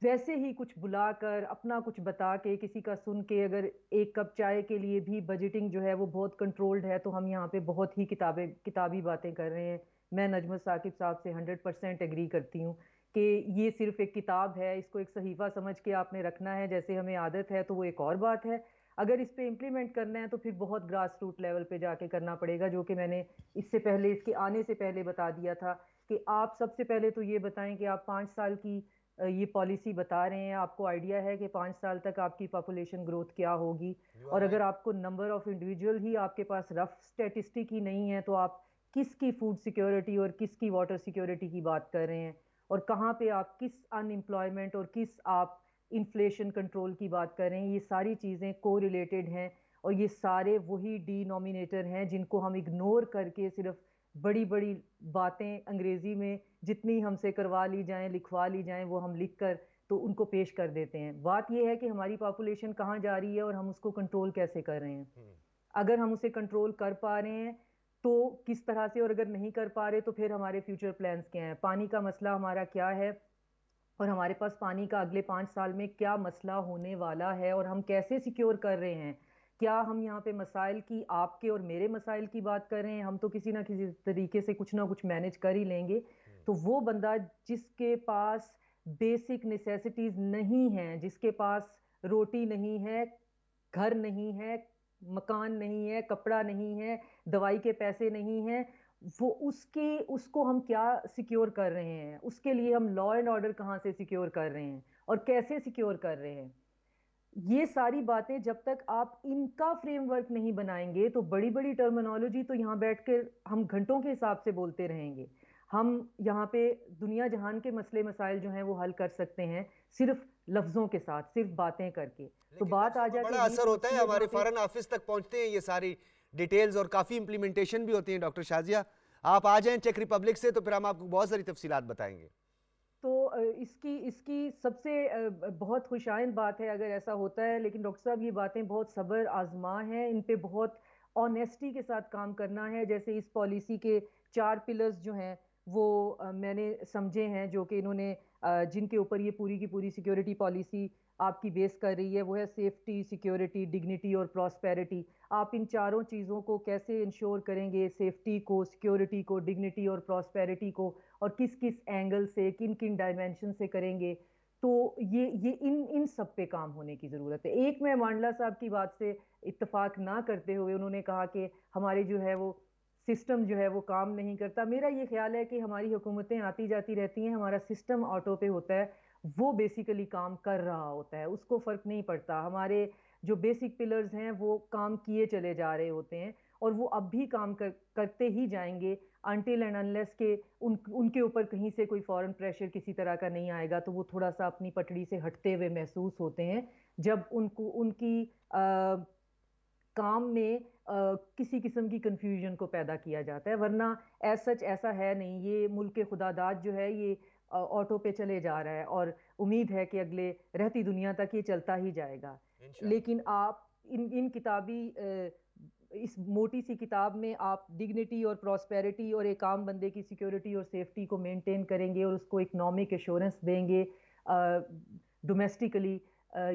वैसे ही कुछ बुलाकर अपना कुछ बता के किसी का सुन के, अगर एक कप चाय के लिए भी बजटिंग जो है वो बहुत कंट्रोल्ड है, तो हम यहाँ पे बहुत ही किताबी बातें कर रहे हैं। मैं नजमुल साकिब साहब से 100% एग्री करती हूँ कि ये सिर्फ एक किताब है, इसको एक सहीफा समझ के आपने रखना है जैसे हमें आदत है, तो वो एक और बात है। अगर इस पे इम्प्लीमेंट करना है तो फिर बहुत ग्रास रूट लेवल पे जाके करना पड़ेगा, जो कि मैंने इससे पहले, इसके आने से पहले बता दिया था कि आप सबसे पहले तो ये बताएं कि आप 5 साल की ये पॉलिसी बता रहे हैं, आपको आइडिया है कि 5 साल तक आपकी पॉपुलेशन ग्रोथ क्या होगी। और अगर आपको नंबर ऑफ इंडिविजुअल ही आपके पास रफ स्टेटिस्टिक ही नहीं है, तो आप किसकी फूड सिक्योरिटी और किसकी वाटर सिक्योरिटी की बात कर रहे हैं, और कहाँ पे आप किस अनएम्प्लॉयमेंट और किस आप इन्फ्लेशन कंट्रोल की बात कर रहे हैं। ये सारी चीज़ें को रिलेटेड हैं और ये सारे वही डिनोमिनेटर हैं जिनको हम इग्नोर करके सिर्फ बड़ी बड़ी बातें अंग्रेजी में जितनी हमसे करवा ली जाएं, लिखवा ली जाएं, वो हम लिख कर तो उनको पेश कर देते हैं। बात यह है कि हमारी पॉपुलेशन कहाँ जा रही है और हम उसको कंट्रोल कैसे कर रहे हैं। अगर हम उसे कंट्रोल कर पा रहे हैं तो किस तरह से, और अगर नहीं कर पा रहे तो फिर हमारे फ्यूचर प्लान्स क्या हैं। पानी का मसला हमारा क्या है और हमारे पास पानी का अगले 5 साल में क्या मसला होने वाला है और हम कैसे सिक्योर कर रहे हैं। क्या हम यहाँ पे मसाइल की, आपके और मेरे मसाइल की बात कर रहे हैं, हम तो किसी ना किसी तरीके से कुछ ना कुछ मैनेज कर ही लेंगे। तो वो बंदा जिसके पास बेसिक नेसेसिटीज नहीं है, जिसके पास रोटी नहीं है, घर नहीं है, मकान नहीं है, कपड़ा नहीं है, दवाई के पैसे नहीं है, वो उसको हम क्या सिक्योर कर रहे हैं, उसके लिए हम लॉ एंड ऑर्डर कहाँ से सिक्योर कर रहे हैं और कैसे सिक्योर कर रहे हैं। ये सारी बातें जब तक आप इनका फ्रेमवर्क नहीं बनाएंगे तो बड़ी बड़ी टर्मिनोलॉजी तो यहाँ बैठ कर हम घंटों के हिसाब से बोलते रहेंगे। हम यहाँ पे दुनिया जहान के मसले मसाइल जो हैं वो हल कर सकते हैं सिर्फ लफ्जों के साथ, सिर्फ बातें करके। तो लेकिन बात आ लफ्जों का जाती बड़ा है असर होता है, हमारे फॉरेन ऑफिस तक पहुंचते हैं ये सारी डिटेल्स और काफ़ी इंप्लीमेंटेशन भी होती है। डॉक्टर शाजिया, आप आ जाएं चेक रिपब्लिक से तो फिर हम आपको बहुत सारी तफसीलात बताएंगे। तो इसकी इसकी सबसे बहुत खुशाइंद बात है अगर ऐसा होता है, लेकिन डॉक्टर साहब ये बातें बहुत सब्र आजमा हैं, इन पे बहुत ऑनेस्टी के साथ काम करना है। जैसे इस पॉलिसी के 4 पिलर्स जो हैं वो मैंने समझे हैं, जो कि इन्होंने जिनके ऊपर ये पूरी की पूरी सिक्योरिटी पॉलिसी आपकी बेस कर रही है, वो है सेफ्टी, सिक्योरिटी, डिग्निटी और प्रॉस्पेरिटी। आप इन चारों चीज़ों को कैसे इंश्योर करेंगे, सेफ्टी को, सिक्योरिटी को, डिग्निटी और प्रॉस्पेरिटी को, और किस किस एंगल से, किन किन डायमेंशन से करेंगे। तो ये इन इन सब पे काम होने की ज़रूरत है। एक मैं मांडला साहब की बात से इत्तेफाक ना करते हुए, उन्होंने कहा कि हमारे जो है वो सिस्टम जो है वो काम नहीं करता। मेरा ये ख्याल है कि हमारी हुकूमतें आती जाती रहती हैं, हमारा सिस्टम ऑटो पे होता है, वो बेसिकली काम कर रहा होता है, उसको फ़र्क नहीं पड़ता। हमारे जो बेसिक पिलर्स हैं वो काम किए चले जा रहे होते हैं और वो अब भी काम करते ही जाएंगे अनटिल एंड अनलेस के उनके ऊपर कहीं से कोई फॉरेन प्रेशर किसी तरह का नहीं आएगा। तो वो थोड़ा सा अपनी पटड़ी से हटते हुए महसूस होते हैं जब उनको उनकी काम में किसी किस्म की कंफ्यूजन को पैदा किया जाता है। वरना एज सच ऐसा है नहीं, ये मुल्क के खुदादाद जो है ये ऑटो पे चले जा रहा है और उम्मीद है कि अगले रहती दुनिया तक ये चलता ही जाएगा। लेकिन आप इन किताबी इस मोटी सी किताब में आप डिग्निटी और प्रॉस्पेरिटी और एक आम बंदे की सिक्योरिटी और सेफ्टी को मेंटेन करेंगे और उसको इकोनॉमिक एश्योरेंस देंगे डोमेस्टिकली।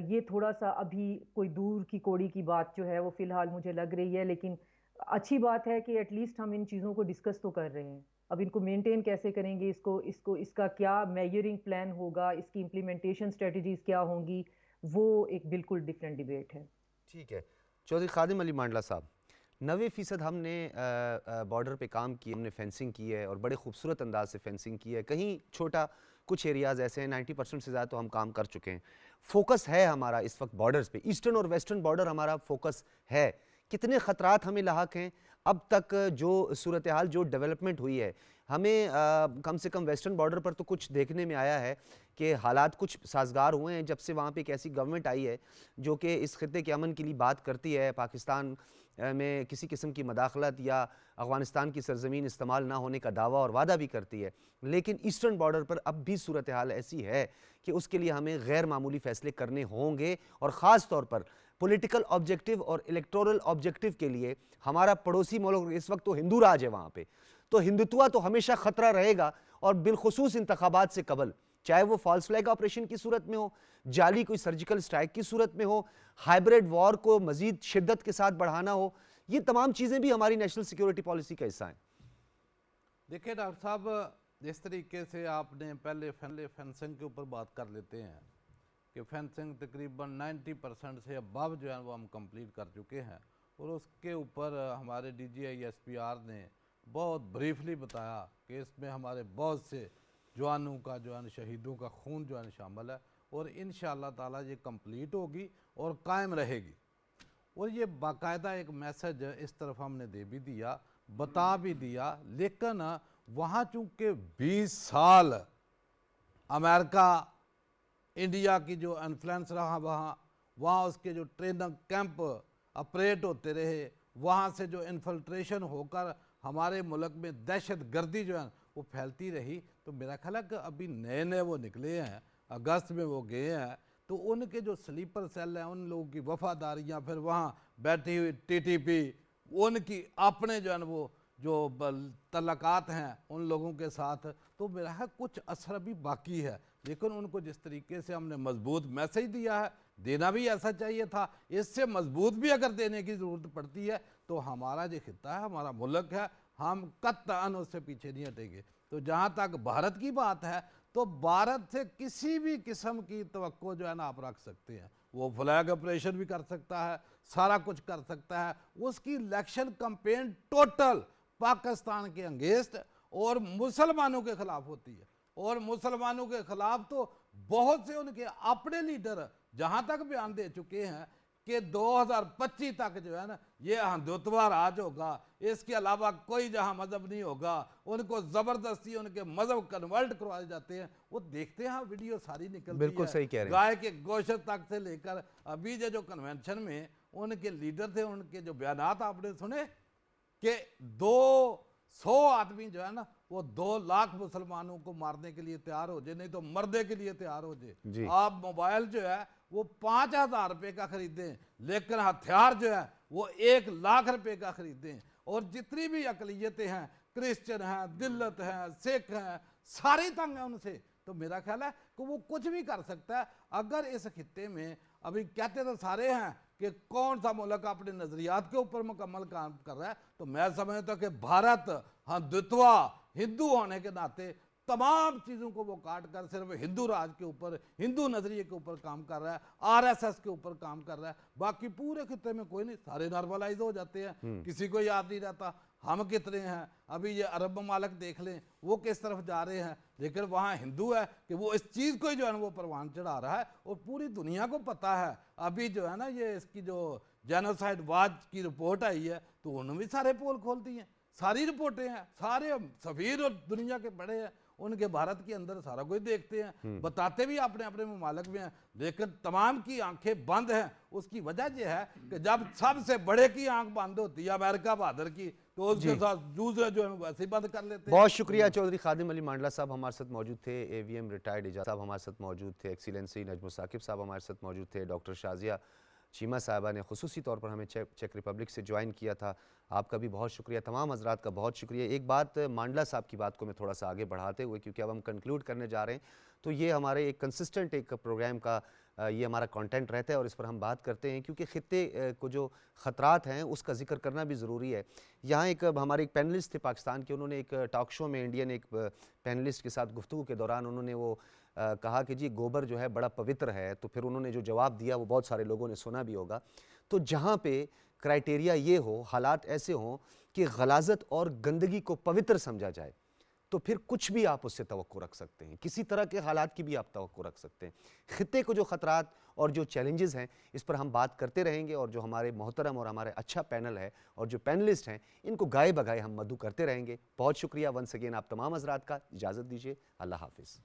ये थोड़ा सा अभी कोई दूर की कौड़ी की बात जो है वो फिलहाल मुझे लग रही है, लेकिन अच्छी बात है कि एटलीस्ट हम इन चीज़ों को डिस्कस तो कर रहे हैं। अब इनको मेंटेन कैसे करेंगे, इसका क्या मेजरिंग प्लान होगा, इसकी इम्प्लीमेंटेशन स्ट्रेटजीज क्या होंगी, वो एक बिल्कुल डिफरेंट डिबेट है। ठीक है। चौधरी खादिम अली मांडला साहब, 90% हमने बॉर्डर पे काम किया, हमने फेंसिंग की है और बड़े खूबसूरत अंदाज से फेंसिंग की है। कहीं छोटा, कुछ एरियाज़ ऐसे हैं 90% से ज़्यादा तो हम काम कर चुके हैं। फोकस है हमारा इस वक्त बॉर्डर्स पे, ईस्टर्न और वेस्टर्न बॉर्डर हमारा फोकस है। कितने ख़तरात हमें लाहक हैं अब तक? जो सूरत हाल, जो डेवलपमेंट हुई है, हमें कम से कम वेस्टर्न बॉर्डर पर तो कुछ देखने में आया है कि हालात कुछ साजगार हुए हैं जब से वहाँ पे एक ऐसी गवर्नमेंट आई है जो कि इस खित्ते के अमन के लिए बात करती है, पाकिस्तान में किसी किस्म की मदाखलत या अफ़गानिस्तान की सरजमीन इस्तेमाल ना होने का दावा और वादा भी करती है। लेकिन ईस्टर्न बॉर्डर पर अब भी सूरत हाल ऐसी है कि उसके लिए हमें गैर मामूली फ़ैसले करने होंगे, और ख़ास तौर पर पॉलिटिकल ऑब्जेक्टिव और इलेक्टोरल ऑब्जेक्टिव के लिए हमारा पड़ोसी मुल्क इस वक्त तो हिंदू राज है, वहाँ पे तो हिंदुत्व तो हमेशा ख़तरा रहेगा। और बिलखुसूस इंतखाबात से कबल, चाहे वो फॉल्स फ्लैग ऑपरेशन की सूरत में हो, जाली कोई सर्जिकल स्ट्राइक की सूरत में हो, हाइब्रिड वॉर को मजीद शिद्दत के साथ बढ़ाना हो, ये तमाम चीज़ें भी हमारी नेशनल सिक्योरिटी पॉलिसी का हिस्सा हैं। देखिए डॉक्टर साहब, जिस तरीके से आपने पहले फेंसिंग के ऊपर बात कर लेते हैं कि फेंसिंग तकरीबन 90% से अबव जो है वो हम कंप्लीट कर चुके हैं, और उसके ऊपर हमारे DGI-SPR ने बहुत ब्रीफली बताया कि इसमें हमारे बहुत से जवानों का जो है शहीदों का खून जो है शामिल है, और इंशाअल्लाह ताला ये कंप्लीट होगी और कायम रहेगी। और ये बाकायदा एक मैसेज इस तरफ हमने दे भी दिया, बता भी दिया, लेकिन वहाँ चूँकि 20 साल अमेरिका इंडिया की जो इन्फ्लुएंस रहा, वहाँ उसके जो ट्रेनिंग कैंप ऑपरेट होते रहे, वहाँ से जो इन्फिल्ट्रेशन होकर हमारे मुल्क में दहशत गर्दी जो है वो फैलती रही, तो मेरा ख्याल है कि अभी नए नए वो निकले हैं, अगस्त में वो गए हैं, तो उनके जो स्लीपर सेल हैं, उन लोगों की वफादारियाँ, फिर वहाँ बैठी हुई TTP, उनकी अपने जो है वो जो तल्लकात हैं उन लोगों के साथ, तो मेरा है कुछ असर भी बाकी है। लेकिन उनको जिस तरीके से हमने मजबूत मैसेज दिया है, देना भी ऐसा चाहिए था, इससे मजबूत भी अगर देने की ज़रूरत पड़ती है तो हमारा जो खित्ता है, हमारा मुल्क है, हम कतई उससे पीछे नहीं हटेंगे। तो जहाँ तक भारत की बात है, तो भारत से किसी भी किस्म की तवक्को जो है ना आप रख सकते हैं। वो फ्लैग ऑपरेशन भी कर सकता है, सारा कुछ कर सकता है, उसकी इलेक्शन कैंपेन टोटल पाकिस्तान के अगेंस्ट और मुसलमानों के खिलाफ होती है। और मुसलमानों के खिलाफ तो बहुत से उनके अपने लीडर जहां तक बयान दे चुके हैं कि 2025 तक जो है ना ये हिंदुत्व राज होगा, इसके अलावा कोई जहां मजहब नहीं होगा, उनको जबरदस्ती उनके मजहब कन्वर्ट करवाए जाते हैं। वो देखते हैं वीडियो सारी निकलती बिल्कुल है, सही कह रहे हैं। गाय के गोश्त तक से लेकर अभी जो कन्वेंशन में उनके लीडर थे, उनके जो बयानात आपने सुने कि 200 आदमी जो है ना वो 2 लाख मुसलमानों को मारने के लिए तैयार हो जाए, नहीं तो मरने के लिए तैयार हो जाए। आप मोबाइल जो है वो 5,000 रुपए का खरीदें, लेकिन हथियार जो है वो 1 लाख रुपए का खरीदें। और जितनी भी अकलियतें हैं, क्रिश्चियन हैं, दिल्लत हैं, सिख हैं, सारी तंग है उनसे। तो मेरा ख्याल है कि वो कुछ भी कर सकता है। अगर इस खित्ते में अभी कहते तो सारे हैं कि कौन सा मुल्क अपने नजरियात के ऊपर मुकम्मल काम कर रहा है, तो मैं समझता हूं कि भारत हिंदुत्व हिंदू होने के नाते तमाम चीज़ों को वो काट कर सिर्फ हिंदू राज के ऊपर, हिंदू नजरिए के ऊपर काम कर रहा है, RSS के ऊपर काम कर रहा है। बाकी पूरे खित्ते में कोई नहीं, सारे नॉर्मलाइज हो जाते हैं, किसी को याद नहीं रहता हम कितने हैं। अभी ये अरब ममालिक देख लें, वो किस तरफ जा रहे हैं, लेकिन वहाँ हिंदू है कि वो इस चीज़ को जो है ना वो परवान चढ़ा रहा है। और पूरी दुनिया को पता है, अभी जो है ना ये इसकी जो जेनोसाइड वाच की रिपोर्ट आई है, तो उन्होंने भी सारे पोल खोल दिए हैं, सारी रिपोर्टें हैं, सारे सफीर और दुनिया के बड़े हैं उनके भारत के अंदर, सारा कुछ देखते हैं, बताते भी अपने अपने ममालिक में हैं, लेकिन तमाम की आंखें बंद हैं। उसकी वजह यह है कि जब सबसे बड़े की आंख बंद होती है, अमेरिका बहादुर की, तो उसके साथ दूसरे जो है वैसे ही बंद कर लेते हैं। बहुत शुक्रिया चौधरी खादिम अली मांडला साहब हमारे साथ मौजूद थे, AVM रिटायर्ड एजाज साहब हमारे साथ मौजूद थे, एक्सीलेंसी नजमुल साकिब साहब हमारे साथ मौजूद थे, डॉक्टर शाजिया चीमा साहबा ने खुसूसी तौर पर हमें चेक रिपब्लिक से ज्वाइन किया था। आपका भी बहुत शुक्रिया, तमाम हजरात का बहुत शुक्रिया। एक बात मांडला साहब की बात को मैं थोड़ा सा आगे बढ़ाते हुए, क्योंकि अब हम कंक्लूड करने जा रहे हैं, तो ये हमारे एक कंसिस्टेंट एक प्रोग्राम का ये हमारा कंटेंट रहता है और इस पर हम बात करते हैं, क्योंकि खित्ते को जो ख़तरात हैं उसका जिक्र करना भी ज़रूरी है। यहाँ एक हमारे एक पैनलिस्ट थे पाकिस्तान के, उन्होंने एक टॉक शो में इंडियन एक पैनलिस्ट के साथ गुफ्तगू के दौरान उन्होंने वो कहा कि जी गोबर जो है बड़ा पवित्र है, तो फिर उन्होंने जो जवाब दिया वो बहुत सारे लोगों ने सुना भी होगा। तो जहाँ पे क्राइटेरिया ये हो, हालात ऐसे हों कि गलाज़त और गंदगी को पवित्र समझा जाए, तो फिर कुछ भी आप उससे तवक्को रख सकते हैं, किसी तरह के हालात की भी आप तवक्को रख सकते हैं। खित्ते को जो ख़तरात और जो चैलेंजेस हैं इस पर हम बात करते रहेंगे, और जो हमारे मोहतरम और हमारे अच्छा पैनल है और जो पैनलिस्ट हैं इनको गाए बगाए हम मधु करते रहेंगे। बहुत शुक्रिया वंस अगेन आप तमाम हज़रात का। इजाज़त दीजिए, अल्लाह हाफिज़।